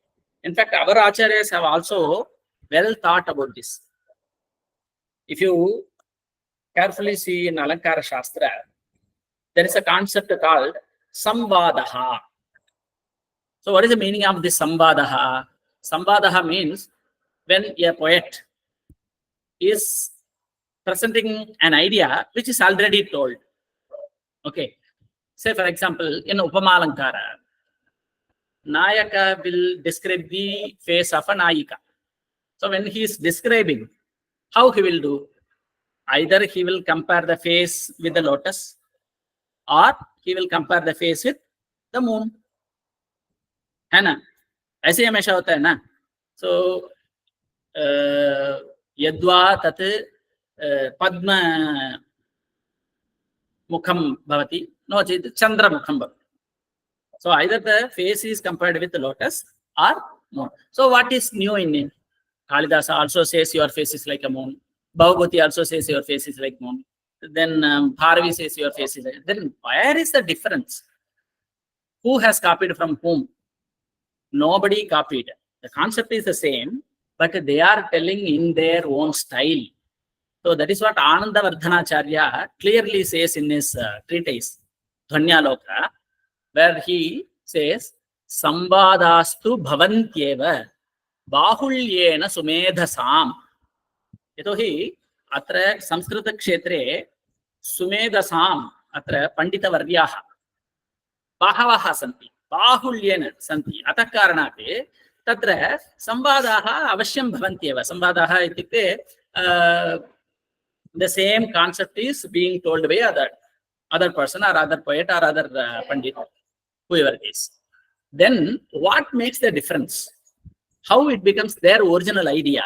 In fact, our acharyas have also well thought about this. If you carefully see in Alankara Shastra, there is a concept called Samvadaha. So what is the meaning of this Samvadaha? Samvadaha means when a poet is presenting an idea which is already told. Okay. Say, for example, in Upamalankara, Nayaka will describe the face of a Nayika. So when he is describing, how he will do? Either he will compare the face with the lotus or he will compare the face with the moon. है ना? ऐसे हमेशा होता है ना? So यद्वा तत् पद्म मुखम भवति नो चेत् चंद्र मुखम भवति. So either the face is compared with the lotus or moon. So what is new in it? Kalidasa also says your face is like a moon. Bhavagavati also says your face is like moon. Then Bharavi says your face is like. Then where is the difference? Who has copied from whom? Nobody copied. The concept is the same, but they are telling in their own style. So that is what Ananda Vardhanacharya clearly says in his treatise, Dhvanyaloka, where he says, Samvadastu bhavantyeva bahulyena sumedhasam. Yatohi atra Samskrita kshetre sumedhasam atra pandita varyaha bahavaha santi bahulyena santi atah karanate tatra samvadaha avashyam bhavantyeva. Samvadaha ityukte the same concept is being told by other person or other poet or other pandit, whoever it is. Then what makes the difference? How it becomes their original idea?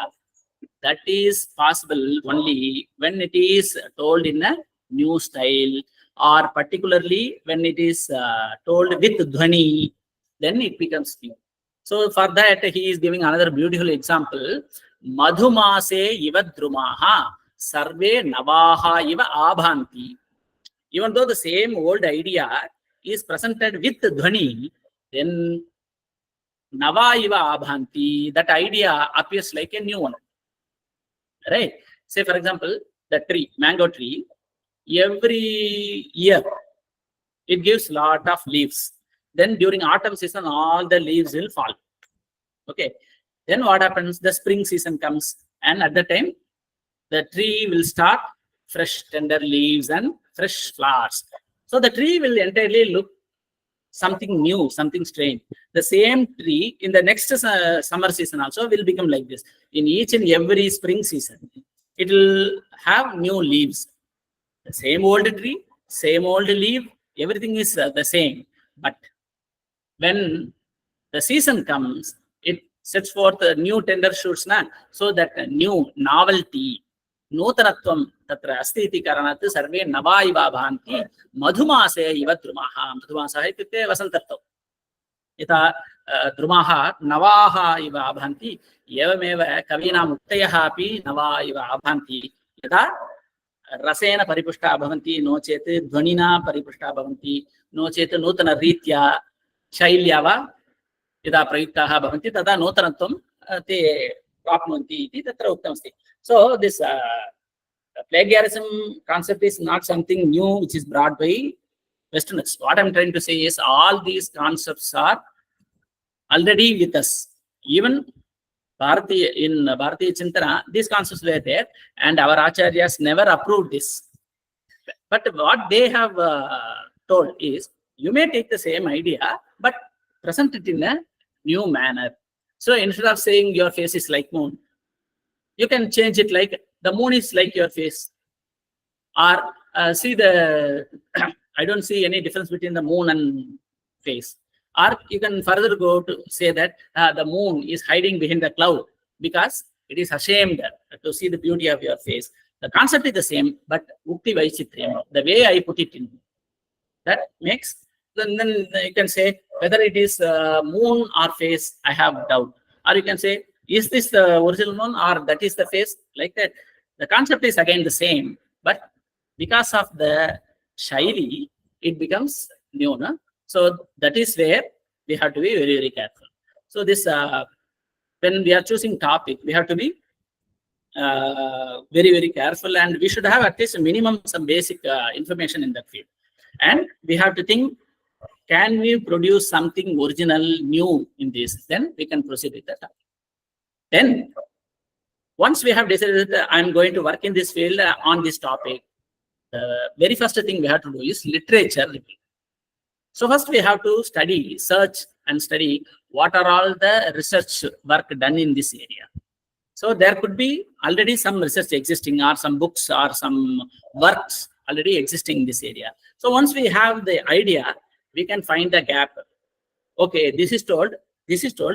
That is possible only when it is told in a new style, or particularly when it is told with dhvani, then it becomes new. So for that he is giving another beautiful example. Madhumase iva drumaha sarve navaha iva abhanti. Even though the same old idea is presented with dhvani, then nava iva abhanti, that idea appears like a new one. Right? Say, for example, the tree, mango tree, every year it gives lot of leaves. Then during autumn season, all the leaves will fall. Okay. Then what happens? The spring season comes, and at the time, the tree will start fresh tender leaves and fresh flowers. So the tree will entirely look something new, something strange. The same tree in the next summer season also will become like this. In each and every spring season, it will have new leaves. The same old tree, same old leaf, everything is the same. But when the season comes, it sets forth new tender shoots. So that new novelty, नूतनत्वं तत्र अस्ति इति कारणात् सर्वे नवा इव भान्ति मधुमासे इव द्रुमाः. मधुमासः इत्युक्ते वसन्तर्तौ. यथा द्रुमाः नवाः इव भान्ति, एवमेव कवीनाम् उक्तयः अपि नवा इव भान्ति. यथा रसेन परिपुष्टाः भवन्ति, नो चेत् ध्वनिना परिपुष्टाः भवन्ति, नो चेत् नूतनरीत्या शैल्या वा यदा प्रयुक्ताः भवन्ति तदा नूतनत्वं ते प्राप्नुवन्ति इति तत्र उक्तमस्ति. So this plagiarism concept is not something new which is brought by Westerners. What I'm trying to say is all these concepts are already with us. Even in Bharatiya Chintana, these concepts were there, and our acharyas never approved this. But what they have told is, you may take the same idea, but present it in a new manner. So instead of saying your face is like moon, you can change it like the moon is like your face. Or see the, I don't see any difference between the moon and face. Or you can further go to say that the moon is hiding behind the cloud because it is ashamed to see the beauty of your face. The concept is the same, but ukti vaichitriyam, the way I put it in, that makes, then you can say whether it is moon or face, I have doubt. Or you can say, is this the original moon or that is the face? Like that. The concept is again the same, but because of the shaili, it becomes new. No? So that is where we have to be very, very careful. So this, when we are choosing topic, we have to be very, very careful, and we should have at least minimum some basic information in that field. And we have to think, can we produce something original, new in this? Then we can proceed with the topic. Then, once we have decided that I'm going to work in this field on this topic, the very first thing we have to do is literature review. So first we have to study, search and study what are all the research work done in this area. So there could be already some research existing, or some books or some works already existing in this area. So once we have the idea, we can find the gap. Okay, this is told,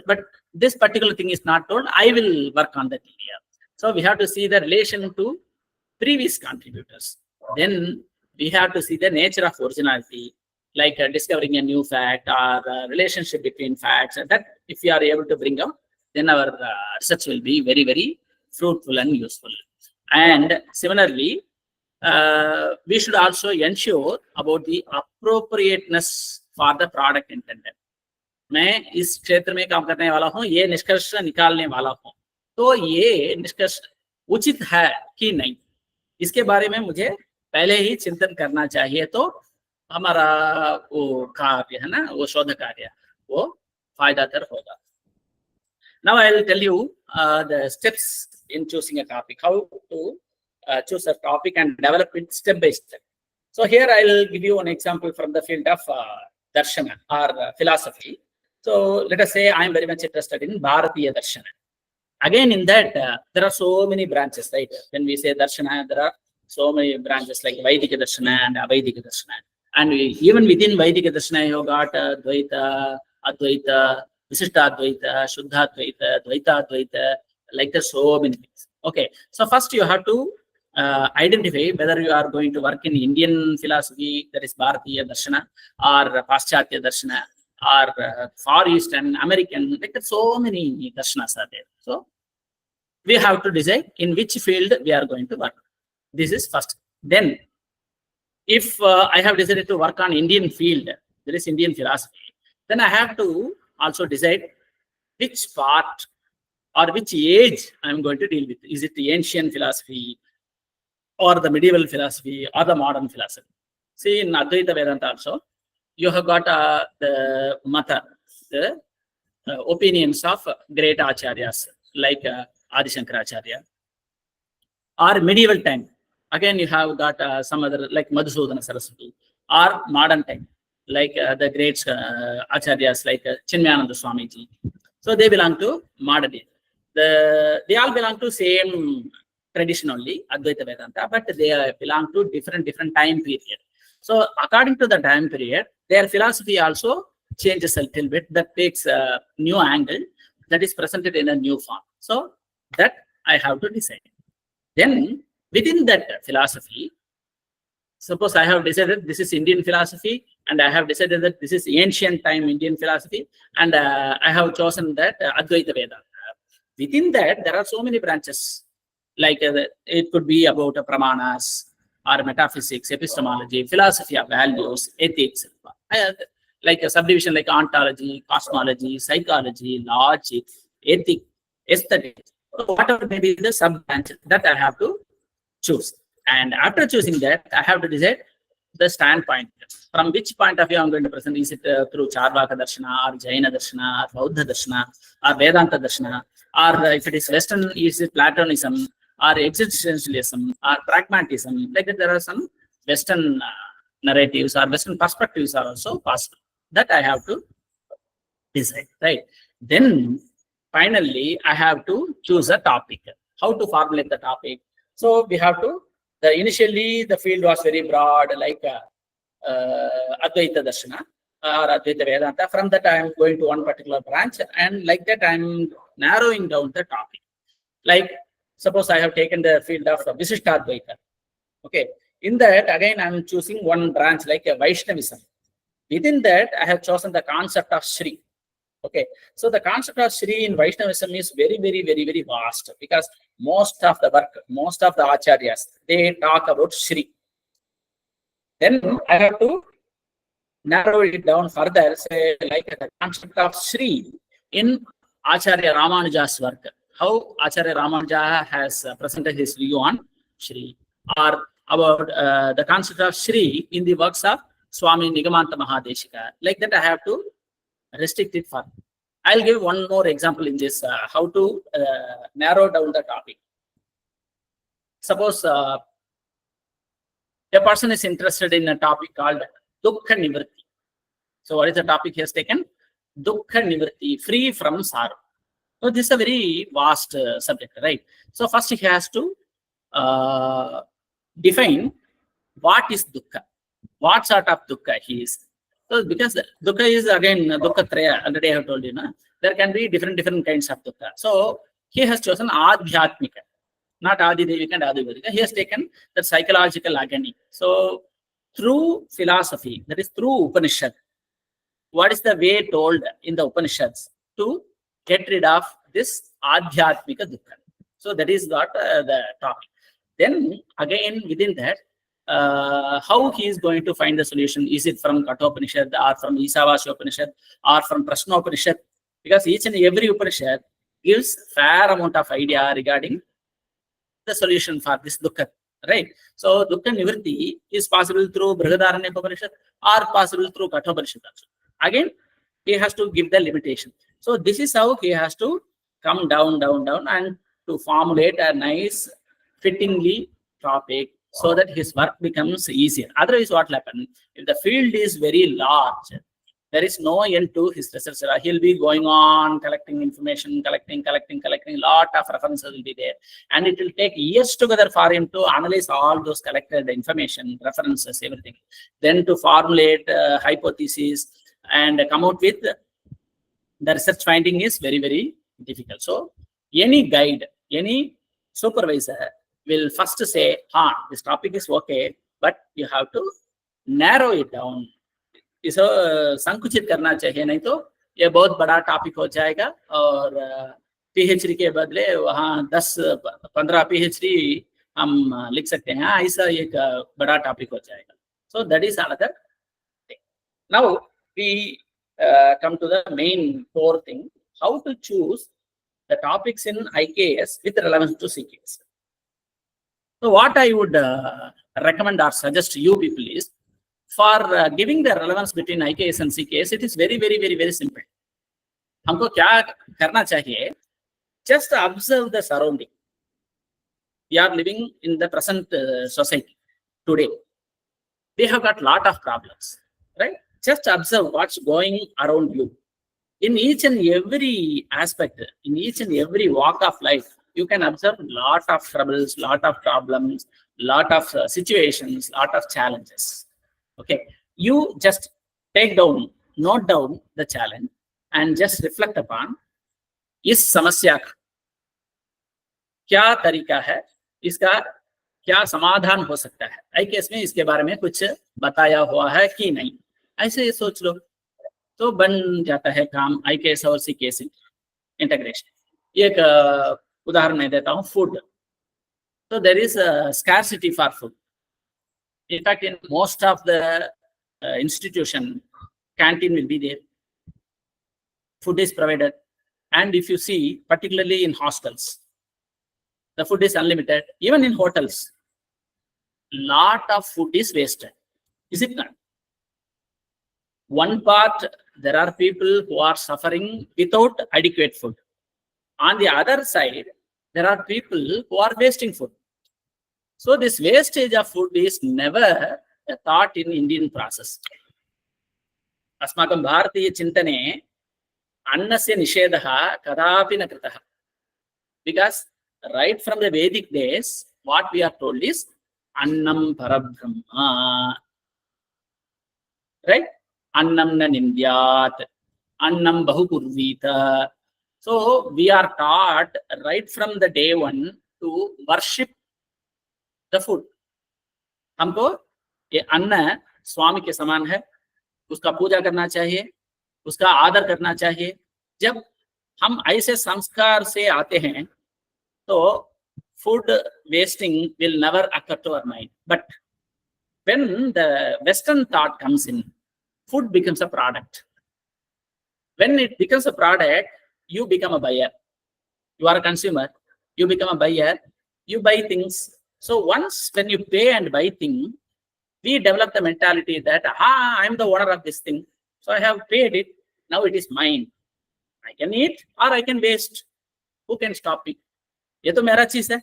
but this particular thing is not told. I will work on that area. So we have to see the relation to previous contributors. Then we have to see the nature of originality, like discovering a new fact or relationship between facts. And that if we are able to bring out, then our research will be very, very fruitful and useful. And similarly, we should also ensure about the appropriateness for the product intended. मैं इस क्षेत्र में काम करने वाला हूँ, ये निष्कर्ष निकालने वाला हूँ, तो ये निष्कर्ष उचित है कि नहीं, इसके बारे में मुझे पहले ही चिंतन करना चाहिए, तो हमारा वो कार्य है ना, वो शोध कार्य वो फायदाकर होगा. Now I will tell you the steps in choosing a topic, how to choose a topic and develop it step by step. So here I will give you an example from the field of darshana or philosophy. So let us say I am very much interested in Bharatiya darshana. Again, in that there are so many branches, right? When we say darshana, there are so many branches like Vaidika darshana and Avaidika darshana. And even within Vaidika darshana, you got Dvaita, Advaita, Visishtadvaita, Shuddhadvaita, Dvaitadvaita, like there's so many things. Okay, so first you have to identify whether you are going to work in Indian philosophy, that is Bharatiya darshana, or Paschatya darshana, or Far Eastern, American, like there's so many darshanas are there. So we have to decide in which field we are going to work. This is first. Then, if I have decided to work on Indian field, there is Indian philosophy, then I have to also decide which part or which age I am going to deal with. Is it the ancient philosophy, or the medieval philosophy, or the modern philosophy? See, in Advaita Vedanta also, you have got the mata, the opinions of great acharyas like Adi Shankaracharya. Or medieval time, again you have got some other like Madhusudana Saraswati. Or modern time, like the great acharyas like Chinmayananda Swamiji. So they belong to modern age. They all belong to same tradition only, Advaita Vedanta, but they belong to different time period. So according to the time period, their philosophy also changes a little bit. That takes a new angle that is presented in a new form. So that I have to decide. Then within that philosophy, suppose I have decided this is Indian philosophy, and I have decided that this is ancient time Indian philosophy, and I have chosen that Advaita Vedanta. Within that, there are so many branches. Like it could be about pramanas, or metaphysics, epistemology, philosophy of values, ethics, like a subdivision like ontology, cosmology, psychology, logic, ethics, aesthetics. So whatever may be the sub branches that I have to choose. And after choosing that, I have to decide the standpoint. From which point of view I'm going to present? Is it through Charvaka Darshana or Jaina Darshana or Bauddha Darshana or Vedanta Darshana, or if it is Western, is it Platonism or existentialism or pragmatism? Like that, there are some Western narratives or Western perspectives are also possible. That I have to decide, right? Then finally, I have to choose a topic. How to formulate the topic? So we have to. Initially, the field was very broad, like Advaita Darshana or Advaita Vedanta. From that, I am going to one particular branch, and like that, I am narrowing down the topic. Like, suppose I have taken the field of Visishtadvaita. Okay, in that, again, I am choosing one branch like a Vaishnavism. Within that, I have chosen the concept of Shri. Okay, so the concept of Shri in Vaishnavism is very, very, very, very vast, because most of the work, most of the acharyas, they talk about Shri. Then I have to narrow it down further, say like the concept of Shri in Acharya Ramanuja's work. How Acharya Ramanuja has presented his view on Shri, or about the concept of Shri in the works of Swami Nigamanta Mahadeshika. Like that, I have to restrict it further. I'll give one more example in this, how to narrow down the topic. Suppose a person is interested in a topic called Dukkha Nivritti. So what is the topic he has taken? Dukkha Nivritti, free from sorrow. So this is a very vast subject, right? So first he has to define what is Dukkha, what sort of Dukkha he is. So because Dukkha is again Dukkha Traya, already I have told you, na? There can be different kinds of Dukkha. So he has chosen Adhyatmika, not Adidevika and Adivadika. He has taken the psychological agony. So through philosophy, that is through Upanishad, what is the way told in the Upanishads to get rid of this Adhyatmika Dukkha? So that is what the topic. Then again within that, how he is going to find the solution? Is it from Kathopanishad or from Isavasya Upanishad or from Prashnopanishad? Because each and every Upanishad gives fair amount of idea regarding the solution for this Dukkha, right? So Dukkha Nivritti is possible through Brihadaranyaka Upanishad or possible through Kathopanishad also. Again, he has to give the limitation. So this is how he has to come down and to formulate a nice fittingly topic, so that his work becomes easier. Otherwise, what will happen? If the field is very large, there is no end to his research. He'll be going on collecting information, collecting. Lot of references will be there, and it will take years together for him to analyze all those collected information, references, everything. Then to formulate hypotheses and come out with the research finding is very, very difficult. So any guide, any supervisor will first say, this topic is okay, but you have to narrow it down. इसे संकुचित करना चाहिए, नहीं तो ये बहुत बड़ा topic हो जाएगा और पीएचडी के बदले वहाँ 10-15 पीएचडी हम लिख सकते हैं, ऐसा एक बड़ा टॉपिक हो जाएगा. So that is another thing. Now we come to the main core thing: how to choose the topics in IKS with relevance to CKS. So what I would recommend or suggest to you people is, for giving the relevance between IKS and CKS, it is very, very, very, very simple. हमको क्या करना चाहिए? Just observe the surrounding. We are living in the present society today. We have got lot of problems, right? Just observe what's going around you. In each and every aspect, in each and every walk of life, you can observe lot of troubles, lot of problems, lot of situations, lot of challenges. Okay, you just take down, note down the challenge and just reflect upon इस समस्या का क्या तरीका है, इसका क्या समाधान हो सकता है. IKS में इसके बारे में कुछ बताया हुआ है कि नहीं, ऐसे सोच लो तो बन जाता है काम IKS और CKS इंटीग्रेशन. एक उदाहरण मैं देता हूँ, food. So there is a scarcity for food. In fact, in most of the institution, canteen will be there. Food is provided. And if you see, particularly in hostels, the food is unlimited. Even in hotels, lot of food is wasted. Is it not? One part, there are people who are suffering without adequate food. On the other side, there are people who are wasting food. So this wastage of food is never a thought in Indian process. अस्माकं भारतीय चिन्तने अन्नस्य निषेधः कदापि न कृतः. Because right from the Vedic days, what we are told is annam parabrahma. Right? Annam na nindyat, annam bahukurvita. So we are taught right from the day one to worship the food. हमको ये अन्न स्वामी के समान है, उसका पूजा करना चाहिए, उसका आदर करना चाहिए. जब हम ऐसे संस्कार से आते हैं तो food wasting will never occur to our mind. But when the Western thought comes in, food becomes a product. When it becomes a product, you become a buyer. You are a consumer, you become a buyer, you buy things. So once when you pay and buy things, we develop the mentality that, I am the owner of this thing. So I have paid it, now it is mine. I can eat or I can waste. Who can stop me? ये तो मेरा चीज है,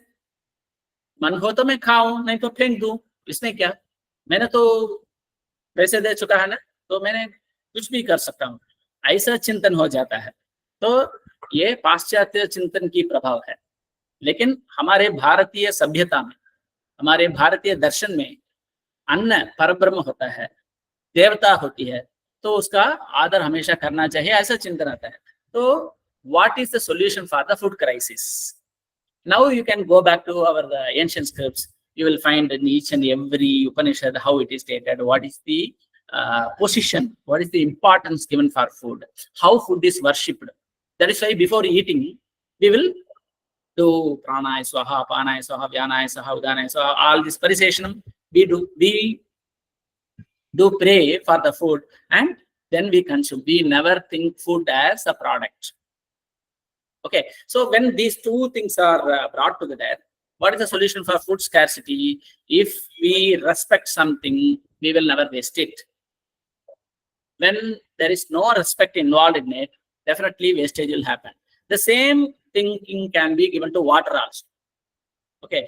मन हो तो मैं खाऊं, नहीं तो फेंक दूं. इसने क्या, मैंने तो पैसे दे चुका है ना, तो मैंने कुछ भी कर सकता हूं. ऐसा चिंतन हो जाता है. तो ये पाश्चात्य चिंतन की प्रभाव है. लेकिन हमारे भारतीय सभ्यता में, हमारे भारतीय दर्शन में अन्न परब्रह्म होता है, देवता होती है, तो उसका आदर हमेशा करना चाहिए, ऐसा चिंतन आता है. तो what is the solution for the food crisis? Now you can go back to our ancient scripts. You will find in each and every Upanishad how it is stated, what is the position, what is the importance given for food, how food is worshipped. That is why before eating, we will do pranaya swaha, panaya swaha, vyanaya swaha, udanaya swaha, all this pariseshanam. We do pray for the food and then we consume. We never think food as a product. Okay, so when these two things are brought together, what is the solution for food scarcity? If we respect something, we will never waste it. When there is no respect involved in it, definitely wastage will happen. The same thinking can be given to water also. Okay,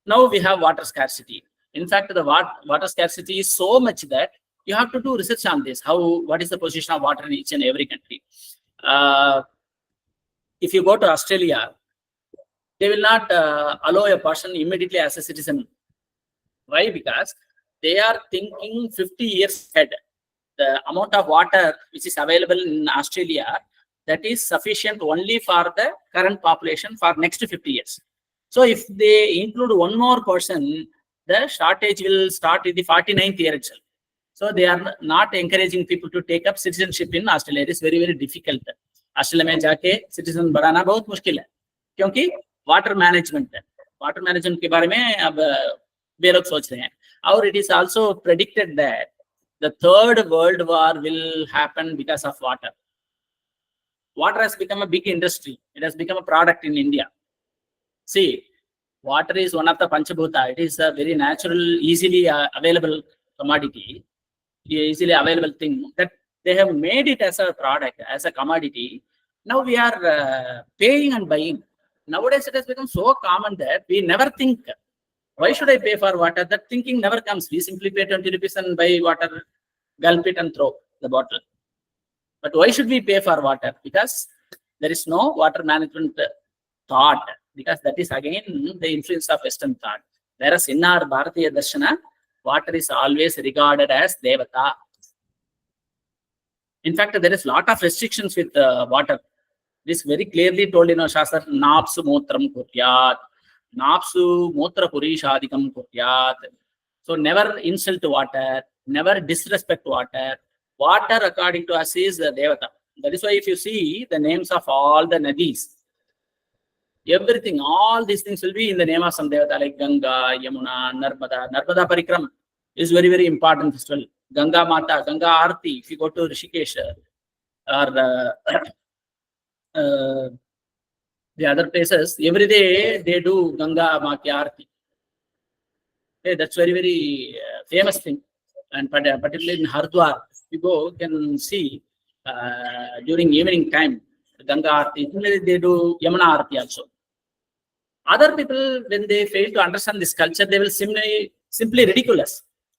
now we have water scarcity. In fact, the water scarcity is so much that you have to do research on this. What is the position of water in each and every country? If you go to Australia, they will not allow a person immediately as a citizen. Why? Because they are thinking 50 years ahead. The amount of water which is available in Australia, that is sufficient only for the current population for next 50 years. So if they include one more person, the shortage will start in the 49th year itself. So they are not encouraging people to take up citizenship in Australia. It is very, very difficult. Australia में जाके citizen बनाना बहुत मुश्किल है, क्योंकि water management के बारे में अब वे लोग सोच रहे हैं. और it is also predicted that the third world war will happen because of water. Water has become a big industry. It has become a product in India. See, water is one of the Panchabhuta. It is a very natural, easily available commodity, easily available thing that they have made it as a product, as a commodity. Now we are paying and buying. Nowadays it has become so common that we never think, why should I pay for water? That thinking never comes. We simply pay 20 rupees and buy water, gulp it and throw the bottle. But why should we pay for water? Because there is no water management thought, because that is again the influence of Western thought. Whereas in our Bharatiya Darshana, water is always regarded as Devata. In fact, there is a lot of restrictions with water. This very clearly told in our Shastra, Napsu Motram Kuryat, Napsu Motra Purishadikam Kuryat. So never insult water, never disrespect water. Water, according to us, is the Devata. That is why if you see the names of all the Nadis, everything, all these things will be in the name of some Devata, like Ganga, Yamuna, Narmada. Narmada Parikram is very, very important festival. Ganga Mata, Ganga Aarti, if you go to Rishikesh or the other places, every day they do Ganga Mata Aarti. Okay, that's very, very famous thing. and particularly in Hardwar, you go can see during evening time Ganga Aarti. Similarly, they do Yamuna Aarti also. Other people, when they fail to understand this culture, they will simply ridicule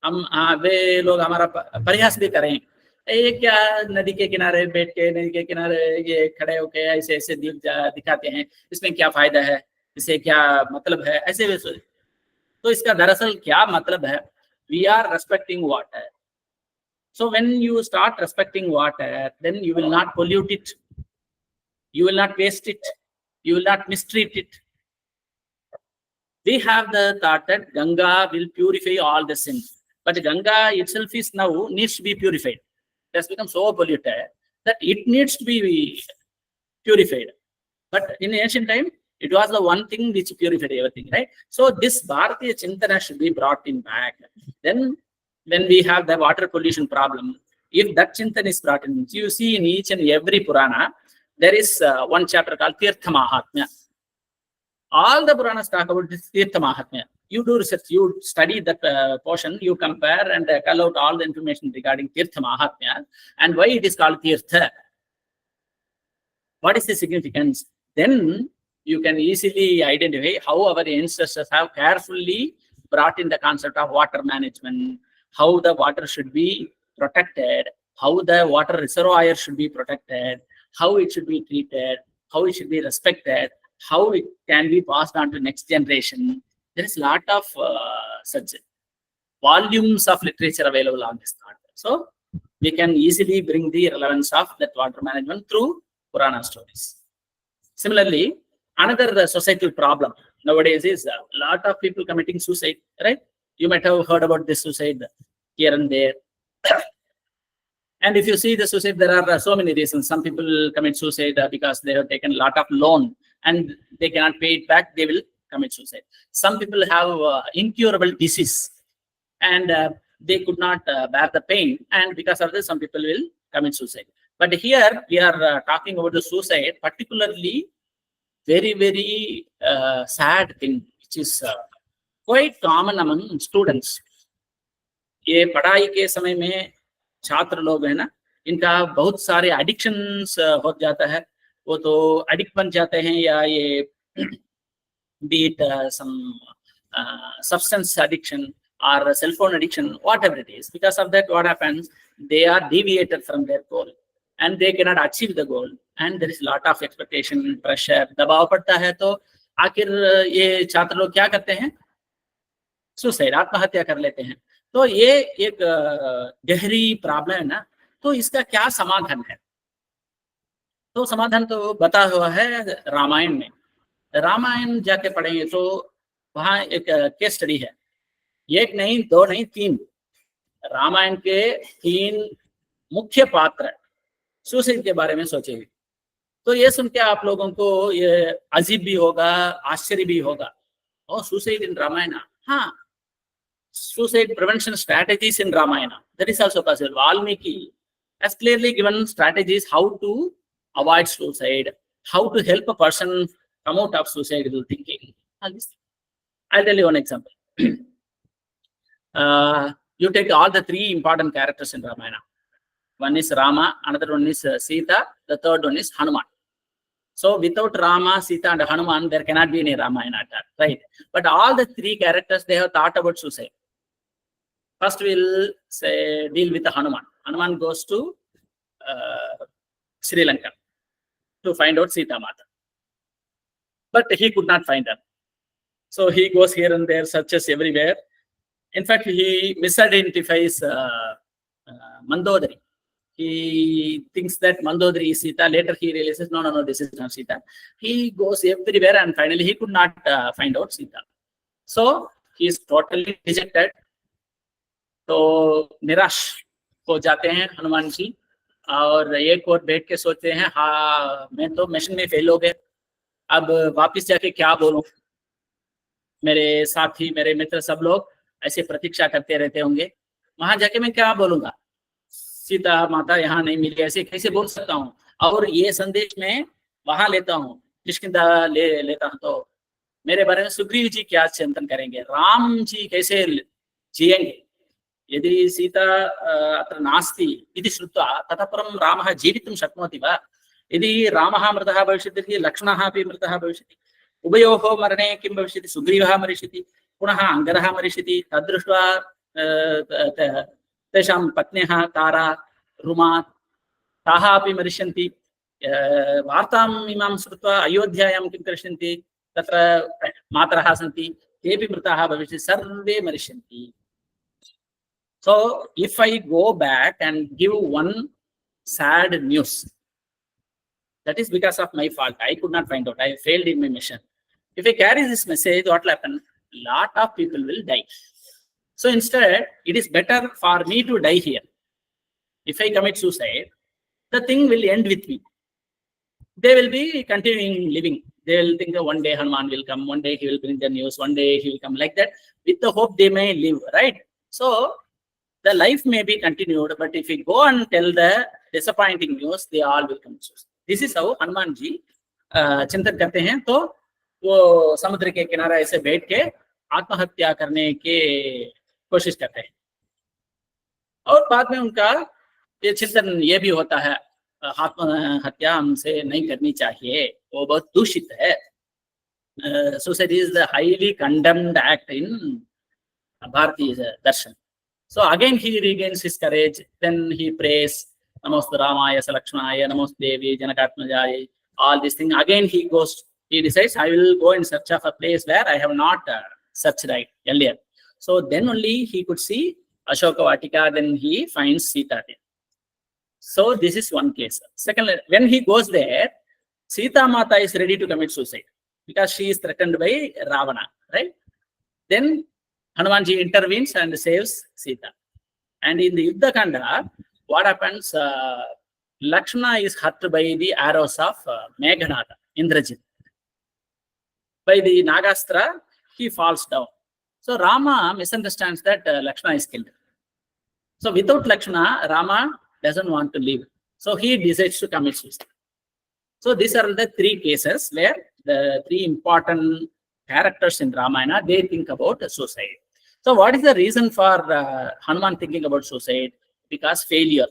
हम वे लोग हमारा परिहास भी करें, ये क्या नदी के किनारे बैठ के नदी के किनारे ये खड़े होके ऐसे ऐसे दिखाते हैं, इसमें क्या फायदा है, इससे क्या मतलब है, ऐसे वैसे। तो इसका दरअसल क्या मतलब है, we are respecting water. So when you start respecting water, then you will not pollute it, you will not waste it, you will not mistreat it. We have the thought that Ganga will purify all the sins, but Ganga itself is now needs to be purified. It has become so polluted that it needs to be purified. But in ancient time, it was the one thing which purified everything, right? So this Bharatiya Chintana should be brought in back. Then when we have the water pollution problem, if that Chintana is brought in, you see in each and every Purana, there is one chapter called Tirtha Mahatmya. All the Puranas talk about this Tirtha Mahatmya. You do research, you study that portion, you compare and call out all the information regarding Tirtha Mahatmya and why it is called Tirtha. What is the significance? Then you can easily identify how our ancestors have carefully brought in the concept of water management, how the water should be protected, how the water reservoir should be protected, how it should be treated, how it should be respected, how it can be passed on to next generation. There is a lot of such volumes of literature available on this thought. So we can easily bring the relevance of that water management through Purana stories. Similarly, another societal problem nowadays is a lot of people committing suicide, right? You might have heard about this suicide here and there. And if you see the suicide, there are so many reasons. Some people commit suicide because they have taken a lot of loan and they cannot pay it back, they will commit suicide. Some people have incurable disease and they could not bear the pain, and because of this, some people will commit suicide. But here we are talking about the suicide, particularly very, very sad thing, which is quite common among students. ये पढ़ाई के समय में छात्र लोग है ना, इनका बहुत सारे एडिक्शंस हो जाता है, वो तो एडिक्ट बन जाते हैं, या ये be it some substance addiction or cell phone addiction, whatever it is. Because of that, what happens? They are deviated from their goal and they cannot achieve the goal. And there is a lot of expectation, pressure, दबाव पड़ता है, तो आखिर ये छात्र लोग क्या करते हैं? सुसाइड, आत्महत्या कर लेते हैं. तो ये एक गहरी प्रॉब्लम है ना. तो इसका क्या समाधान है? तो समाधान तो बता हुआ है रामायण में. रामायण जाके पढ़ेंगे तो वहां एक केस स्टडी है, एक नहीं, दो नहीं, तीन. रामायण के 3 मुख्य पात्र सुसाइड के बारे में सोचेंगे तो ये सुन के आप लोगों को ये अजीब भी होगा, आश्चर्य भी होगा. और सुसाइड इन रामायण, हाँ, suicide prevention strategies in Ramayana, that is also possible. Valmiki has clearly given strategies how to avoid suicide, how to help a person come out of suicidal thinking. I'll tell you one example. You take all the 3 important characters in Ramayana. One is Rama, another one is Sita, the third one is Hanuman. So without Rama, Sita and Hanuman, there cannot be any Ramayana, right? But all the 3 characters, they have thought about suicide. First, we'll say deal with the Hanuman. Hanuman goes to Sri Lanka to find out Sita Mata. But he could not find her. So he goes here and there, searches everywhere. In fact, he misidentifies Mandodari. He thinks that Mandodari is Sita. Later he realizes, no, this is not Sita. He goes everywhere and finally he could not find out Sita. So he is totally dejected. तो निराश हो जाते हैं हनुमान जी, और एक और बैठ के सोचते हैं, हाँ मैं तो मिशन में फेल हो गए, अब वापस जाके क्या बोलूं. मेरे साथी, मेरे मित्र सब लोग ऐसे प्रतीक्षा करते रहते होंगे, वहां जाके मैं क्या बोलूंगा, सीता माता यहाँ नहीं मिली, ऐसे कैसे बोल सकता हूँ. और ये संदेश में वहां लेता हूँ, किष्किंधा लेता हूँ, तो मेरे बारे में सुग्रीव जी क्या चिंतन करेंगे, राम जी कैसे जिएंगे, यदि सीता अत्र नास्ति इति श्रुत्वा ततः परं रामः जीवितुं शक्नोति वा? यदि रामः मृतः भविष्यति तर्हि लक्ष्मणः अपि मृतः भविष्यति। उभयोः मरणे किं भविष्यति? सुग्रीवः मरिष्यति, पुनः अङ्गदः मरिष्यति। तद्दृष्ट्वा तेषां पत्न्यः तारा, रुमा, ताः अपि मरिष्यन्ति। वार्ताम् इमां श्रुत्वा अयोध्यायां किं करिष्यन्ति? तत्र मातरः सन्ति, तेपि मृताः भविष्यन्ति, सर्वे मरिष्यन्ति। So if I go back and give one sad news, that is because of my fault. I could not find out. I failed in my mission. If I carry this message, what will happen? Lot of people will die. So instead, it is better for me to die here. If I commit suicide, the thing will end with me. They will be continuing living. They will think that one day Hanuman will come, one day he will bring the news, one day he will come, like that. With the hope they may live, right? So the life may be continued, but if we go and tell the disappointing news, they all will come. This is how Hanuman ji चिंतन करते हैं। तो वो समुद्र के किनारे ऐसे बैठ के आत्महत्या करने के कोशिश करते हैं। और बाद में उनका ये चिंतन ये भी होता है, आत्महत्या हमसे नहीं करनी चाहिए, वो बहुत दूषित है। Suicide is the highly condemned act in भारतीय दर्शन। So again he regains his courage, then he prays Namostu Ramaya Salakshmanaya, Namostu Devi Janakatmajaya, all these things. Again he goes, he decides, I will go in search of a place where I have not searched right earlier. So then only he could see Ashoka Vatika, then he finds Sita there. So this is one case. Second, when he goes there, Sita Mata is ready to commit suicide because she is threatened by Ravana, right? Then Hanumanji intervenes and saves Sita. And in the Yuddha Kanda, what happens? Lakshmana is hurt by the arrows of Meghanada, Indrajit. By the Nagastra, he falls down. So Rama misunderstands that Lakshmana is killed. So without Lakshmana, Rama doesn't want to live. So he decides to commit suicide. So these are the three cases where the three important characters in Ramayana, they think about suicide. So what is the reason for Hanuman thinking about suicide? Because failure.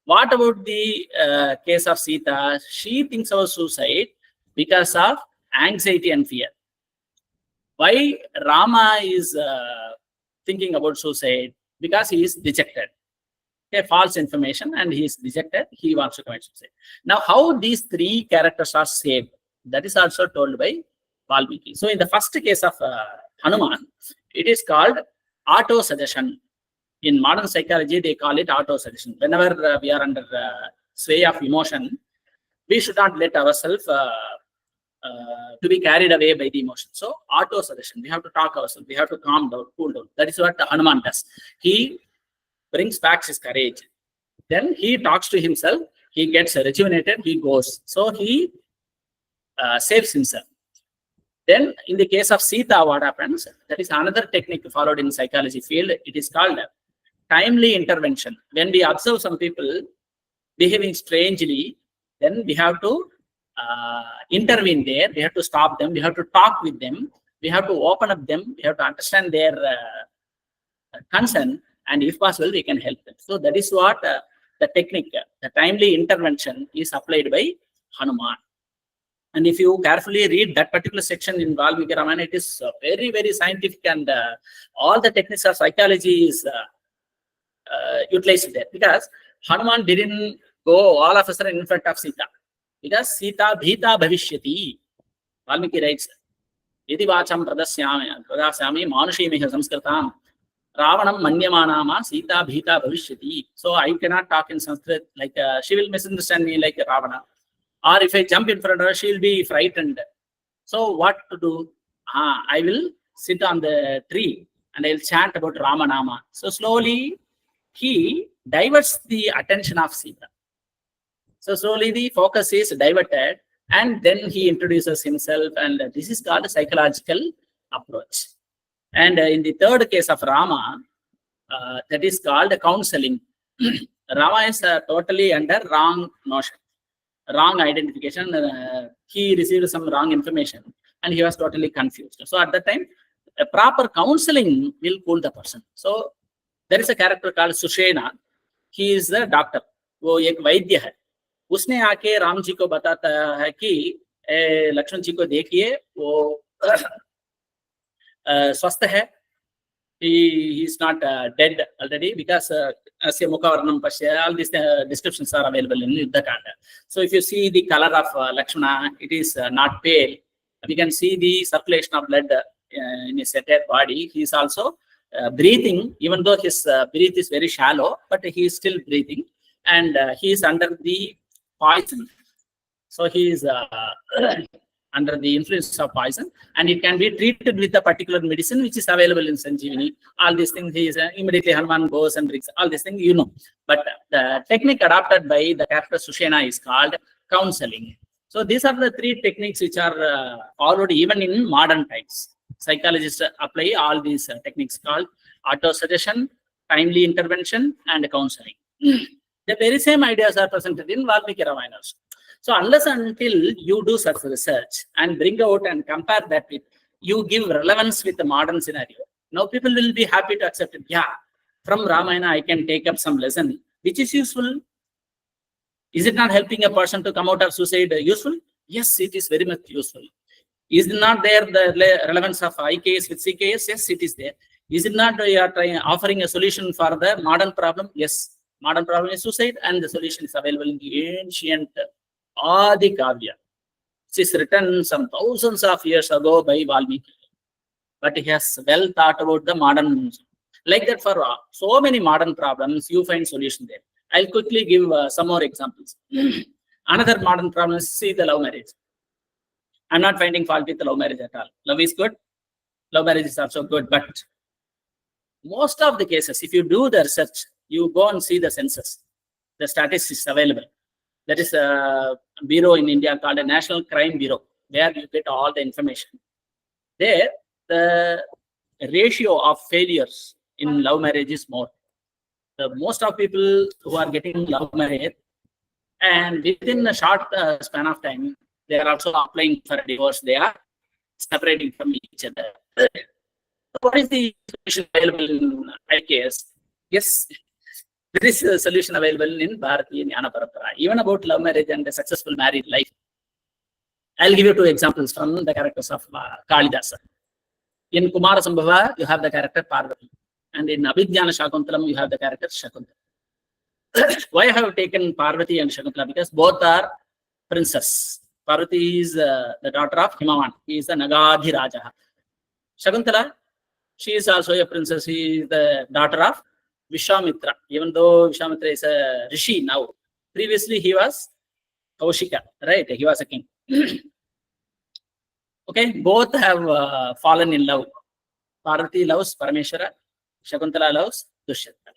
What about the case of Sita? She thinks about suicide because of anxiety and fear. Why Rama is thinking about suicide? Because he is dejected. Okay, false information and he is dejected. He wants to commit suicide. Now, how these three characters are saved? That is also told by Valmiki. So in the first case of Hanuman, it is called auto-suggestion. In modern psychology, they call it auto-suggestion. Whenever we are under sway of emotion, we should not let ourselves to be carried away by the emotion. So auto-suggestion, we have to talk ourselves, we have to calm down, cool down. That is what Hanuman does. He brings back his courage. Then he talks to himself, he gets rejuvenated, he goes. So he saves himself. Then in the case of Sita, what happens? That is another technique followed in psychology field. It is called timely intervention. When we observe some people behaving strangely, then we have to intervene there. We have to stop them. We have to talk with them. We have to open up them. We have to understand their concern. And if possible, we can help them. So that is what the technique, the timely intervention is applied by Hanuman. And if you carefully read that particular section in Valmiki Ramayana, it is very, very scientific, and all the techniques of psychology is utilized there. Because Hanuman didn't go all of a sudden in front of Sita. Because Sita bhita bhavishyati. Valmiki writes, Yadi vacham pradasyami manushimiha samskritam Ravanam manyamanama Sita bhita bhavishyati. So I cannot talk in Sanskrit, like she will misunderstand me like Ravana. Or if I jump in front of her, she will be frightened. So what to do? I will sit on the tree and I will chant about Ramanama. So slowly he diverts the attention of Sita. So slowly the focus is diverted and then he introduces himself, and this is called a psychological approach. And in the third case of Rama, that is called counseling. Rama is totally under wrong notion, wrong identification. He received some wrong information and he was totally confused. So at that time, a proper counseling will cool the person. So There is a character called Sushena. He is the doctor. वो एक वैद्य है. उसने आके राम जी को बताता है कि लक्ष्मण जी को देखिए वो स्वस्थ है. He is not dead already because asya mukhavarnam pasya, all these descriptions are available in Yuddhakanda. So if you see the color of Lakshmana, it is not pale. We can see the circulation of blood in his entire body. He is also breathing, even though his breath is very shallow, but he is still breathing, and he is under the poison. So he is under the influence of poison, and it can be treated with a particular medicine which is available in Sanjeevani. All these things, he is immediately Hanuman goes and brings all these things, you know. But the technique adopted by the character Sushena is called counseling. So these are the three techniques which are followed even in modern times. Psychologists apply all these techniques called auto-suggestion, timely intervention, and counseling. The very same ideas are presented in Valmiki Ramayana. So unless until you do such research and bring out and compare that with, you give relevance with the modern scenario, now people will be happy to accept it. Yeah, from Ramayana I can take up some lesson which is useful. Is it not helping a person to come out of suicide useful? Yes, it is very much useful. Is it not there the relevance of IKS with CKS? Yes, it is there. Is it not you are offering a solution for the modern problem? Yes, modern problem is suicide, and the solution is available in the ancient Adi Kavya. It is written some thousands of years ago by Valmiki, but he has well thought about the modern. Like that, for so many modern problems, you find solution there. I'll quickly give some more examples. Another modern problem is, see, the love marriage. I'm not finding fault with the love marriage at all. Love is good. Love marriage is also good. But most of the cases, if you do the research, you go and see the census, the statistics available. That is a bureau in India called a National Crime Bureau, where you get all the information. There, the ratio of failures in love marriage is more. The most of people who are getting love marriage, and within a short span of time, they are also applying for a divorce. They are separating from each other. What is the solution available in IKS? Yes, there is a solution available in Bharatiya Jnana Parampara, even about love marriage and a successful married life. I'll give you two examples from the characters of Kalidasa. In Kumara Sambhava, you have the character Parvati, and in Abhijnana Shakuntalam, you have the character Shakuntala. Why I have taken Parvati and Shakuntala? Because both are princess. Parvati is the daughter of Himavan. He is the Nagadhi Raja. Shakuntala, she is also a princess. She is the daughter of Vishwamitra. Even though Vishwamitra is a rishi now, previously he was Kaushika, right? He was a king. Okay, both have fallen in love. Parvati loves Parameshwara, Shakuntala loves Dushyanta.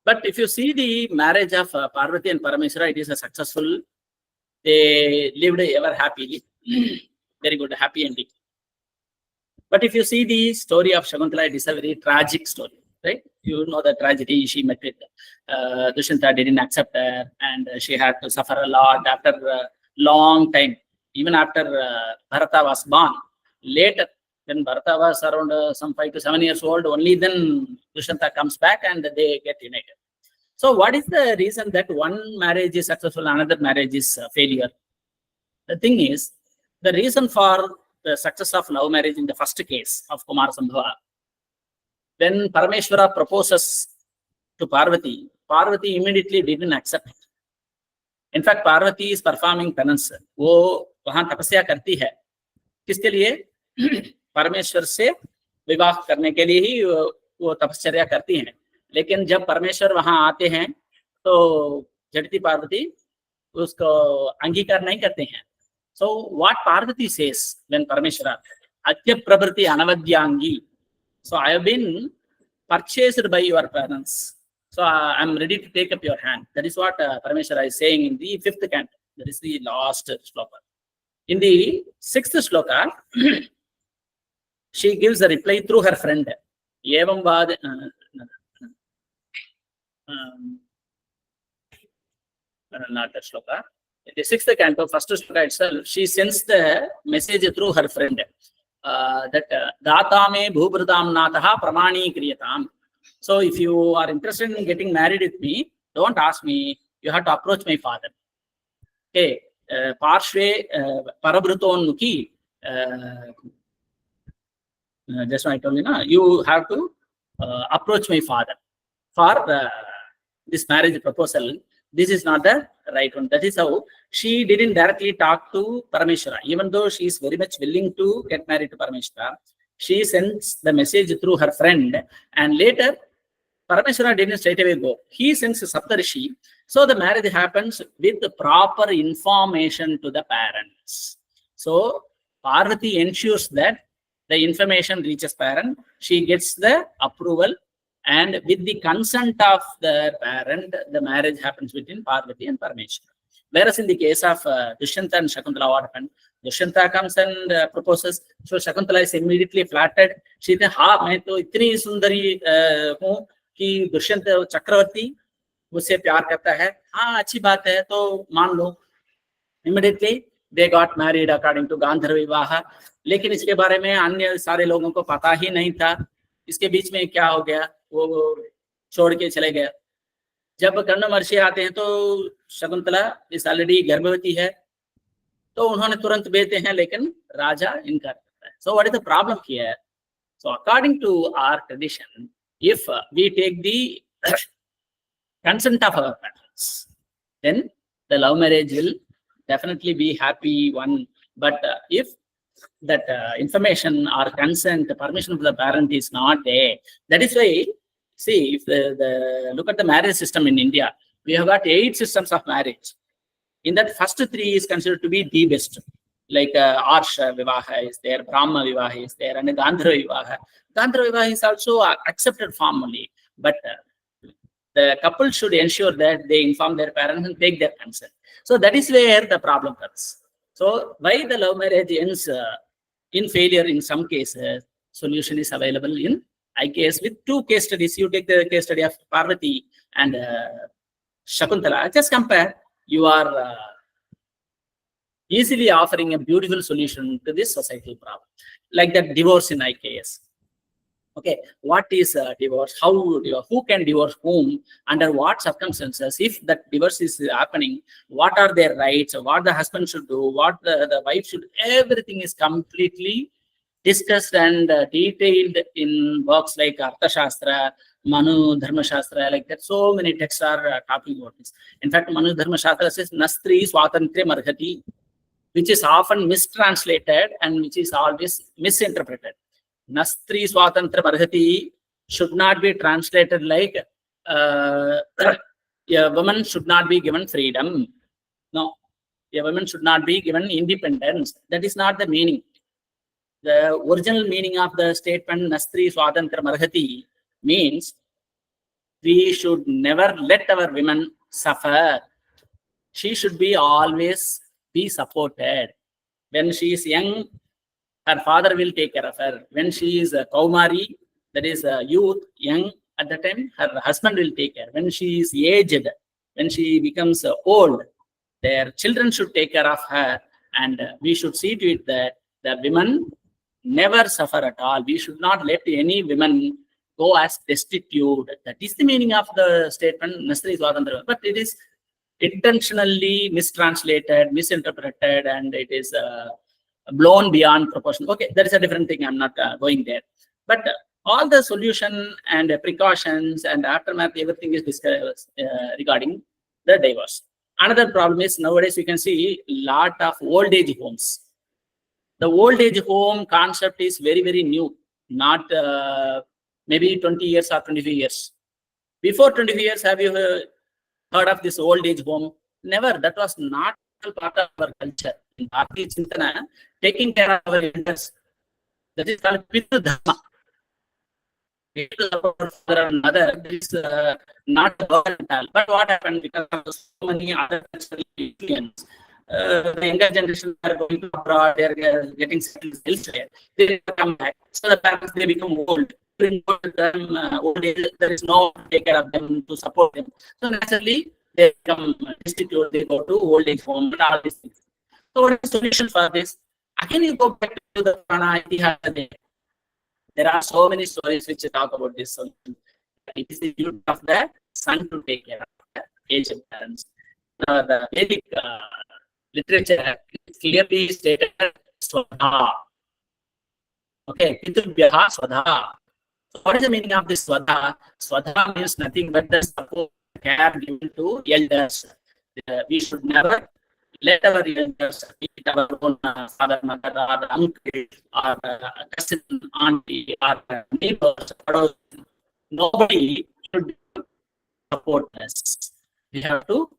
But if you see the marriage of Parvati and Parameshwara, it is a successful. They lived ever happily. Very good, happy ending. But if you see the story of Shakuntala, it is a very tragic story, right? You know the tragedy. She met with Dushyanta, didn't accept her, and she had to suffer a lot after a long time. Even after Bharata was born, later, when Bharata was around some 5 to 7 years old, only then Dushyanta comes back and they get united. So what is the reason that one marriage is successful, another marriage is failure? The thing is, the reason for the success of love marriage in the first case of Kumara Sambhava, when Parameshwara proposes to Parvati, Parvati immediately didn't accept it. In fact, Parvati is performing penance. वो वहां तपस्या करती है. किसके लिए? परमेश्वर से विवाह करने के लिए ही वो तपस्या करती हैं. लेकिन जब परमेश्वर वहां आते हैं तो जड़ती पार्वती उसको अंगीकार नहीं करते हैं. So what Parvati says when Parameshwara, Adya Prabriti Anavadyangi. So I have been purchased by your parents. So I am ready to take up your hand. That is what Parameshwara is saying in the 5th canto. That is the last shloka. In the 6th shloka, she gives a reply through her friend. Evam vad, not that shloka. In the 6th canto, first shloka itself, she sends the message through her friend that Datame Bhubradam Nataha Pramani Kriyatam. So if you are interested in getting married with me, don't ask me. You have to approach my father. Okay, Parshve Parabrutonmuki. Just like I told you, you have to approach my father for this marriage proposal. This is not the right one. That is how she didn't directly talk to Parameshwara. Even though she is very much willing to get married to Parameshwara, she sends the message through her friend, and later Parameshwara didn't straight away go. He sends Saptarishi. So the marriage happens with the proper information to the parents. So Parvati ensures that the information reaches parent, she gets the approval, and with the consent of the parent, the marriage happens between Parvati and Parameshwara. Whereas in the case of Dushyanta and Shakuntala, what happened? Dushyanta comes and proposes. So Shakuntala is immediately flattered. She says, "Ha, मैं तो इतनी सुंदरी हूँ कि दुष्यंत चक्रवर्ती मुझसे प्यार करता है। हाँ, अच्छी बात है, तो मान लो." Immediately they got married according to गांधर्व विवाह. लेकिन इसके बारे में अन्य सारे लोगों को पता ही नहीं था. इसके बीच में क्या हो गया, वो छोड़ के चले गए. जब कर्ण महर्षि आते हैं तो शकुंतला इस ऑलरेडी गर्भवती है, तो उन्होंने तुरंत भेजते हैं, लेकिन राजा इनकार करता है. So what is the problem here? So according to our tradition, if we take the consent of our parents, then the love marriage will definitely be happy one. But if that information or consent, the permission of the parent is not there, that is why, see, if look at the marriage system in India, we have got 8 systems of marriage. In that, first 3 is considered to be the best. Like Arsha Vivaha is there, Brahma Vivaha is there, and Gandhara Vivaha. Gandhara Vivaha is also accepted formally, but the couple should ensure that they inform their parents and take their consent. So that is where the problem comes. So why the love marriage ends in failure in some cases, solution is available in IKS with 2 case studies. You take the case study of Parvati and Shakuntala. Just compare. You are easily offering a beautiful solution to this societal problem. Like that divorce in IKS. Okay, what is divorce? Who can divorce whom? Under what circumstances? If that divorce is happening, what are their rights? What the husband should do? What the wife should? Everything is completely discussed and detailed in works like Arthashastra, Manu Dharma Shastra, like that. So many texts are talking about this. In fact, Manu Dharma Shastra says Nastri Swatantre Marghati, which is often mistranslated and which is always misinterpreted. Nastri Swatantra Marghati should not be translated like a woman should not be given freedom. No, a woman should not be given independence. That is not the meaning. The original meaning of the statement Nastri Swatantra Marghati means we should never let our women suffer. She should be always be supported. When she is young, her father will take care of her. When she is a Kaumari, that is a youth, young, at the time, her husband will take care. When she is aged, when she becomes old, their children should take care of her. And we should see to it that the women never suffer at all. We should not let any women go as destitute. That is the meaning of the statement, Nastri Swatantra. But it is intentionally mistranslated, misinterpreted, and it is blown beyond proportion. Okay, that is a different thing. I'm not going there. But all the solution and precautions and aftermath, everything is discussed regarding the divorce. Another problem is nowadays you can see a lot of old age homes. The old age home concept is very, very new, not maybe 20 years or 25 years. Before 25 years, have you heard of this old age home? Never. That was not part of our culture. In Bharati Chintana, taking care of our elders, that is called Pitu Dharma. Father and mother, this is not at all. But what happened because of so many other cultural influence, the younger generation are going to abroad, they are getting settled elsewhere. They come back. So the parents, they become old. In old age, there is no one to take care of them, to support them. So naturally, they become destitute, they go to old age home and all these things. So what is the solution for this? Again, you go back to the Purana Itihasa. There are so many stories which talk about this solution. it is the duty of the son to take care of the aged parents. The Vedic literature clearly stated Swada. Okay, Pitubhyaha Swada. So what is the meaning of this Swada? Swada means nothing but the support care given to elders. We should never let our elders, be it our own father, mother, or uncle, or cousin, auntie, or neighbors, or nobody should support us. We have to.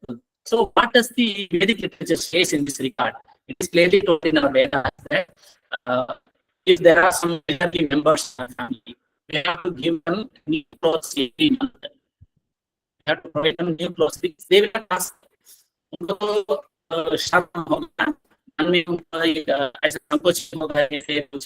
So, what does the Vedic literature says in this regard? It is clearly told in our Vedas that if there are some elderly members of the family, we have to give them new clothes every month. We have to provide them new clothes because they will not ask. उनको शर्म होगा, मन में उनको ऐसा संकोच होगा जैसे कुछ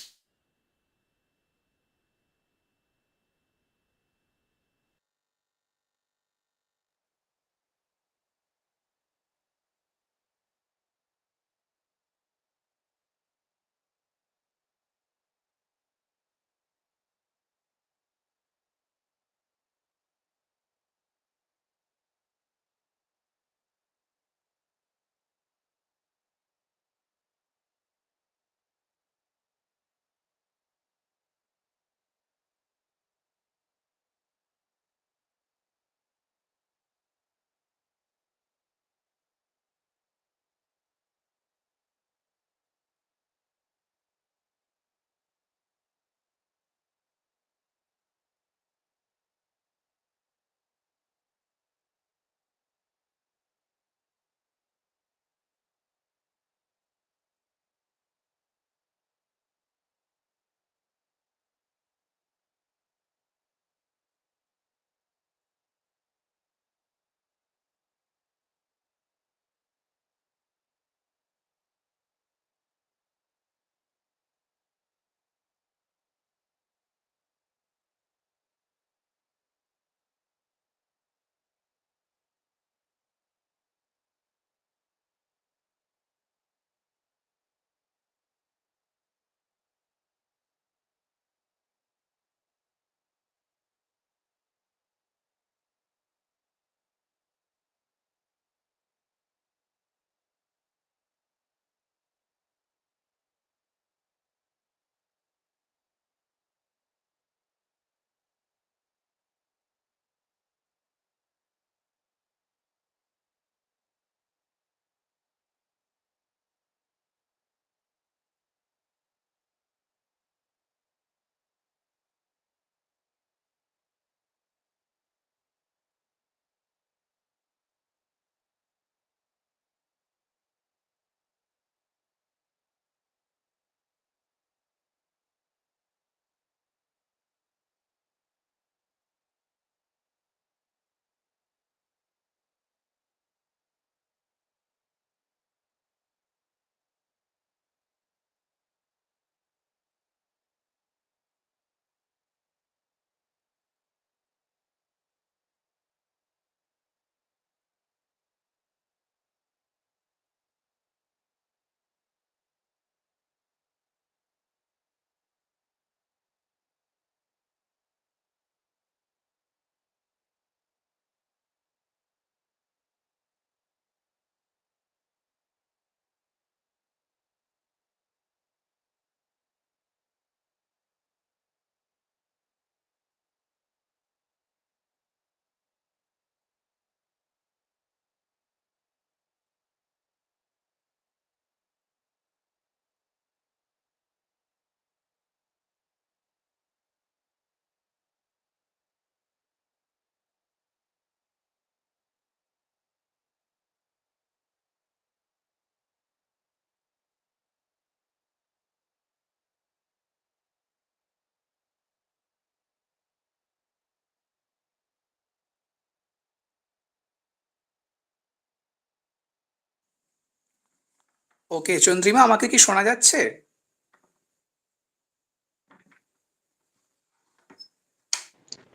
ওকে, চন্দ্রিমা, আমাকে কি শোনা যাচ্ছে?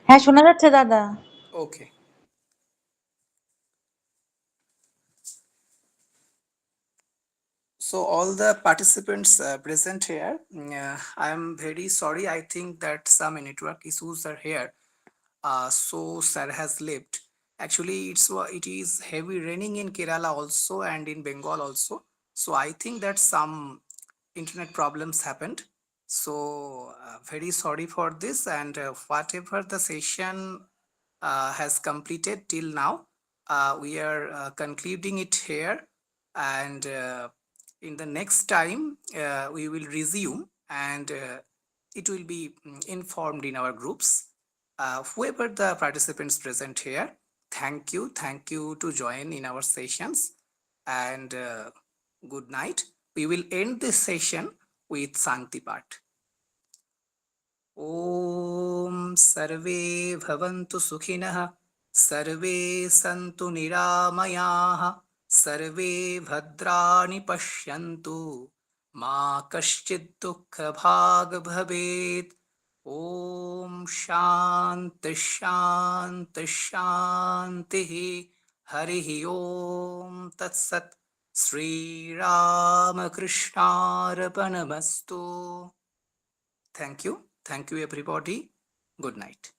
হ্যাঁ, শোনা যাচ্ছে দাদা। ওকে। So all the participants present here, I am very sorry. I think that some network issues are here. So sir has left. Actually, it is heavy raining in Kerala also and in Bengal also. So I think that some internet problems happened. So very sorry for this, and whatever the session has completed till now, we are concluding it here, and in the next time we will resume, and it will be informed in our groups. Whoever the participants present here, thank you to join in our sessions, and good night. We will end this session with Sankti Part. ॐ सर्वे भवन्तु सुखिनः, सर्वे सन्तु निरामयाः, सर्वे भद्राणि पश्यन्तु, मा कश्चित् दुःखभाग् भवेत्। ॐ शान्ति शान्ति शान्तिः। हरिः ॐ तत्सत्। श्रीरामकृष्णार्पणमस्तु। Thank you. Thank you, everybody. Good night.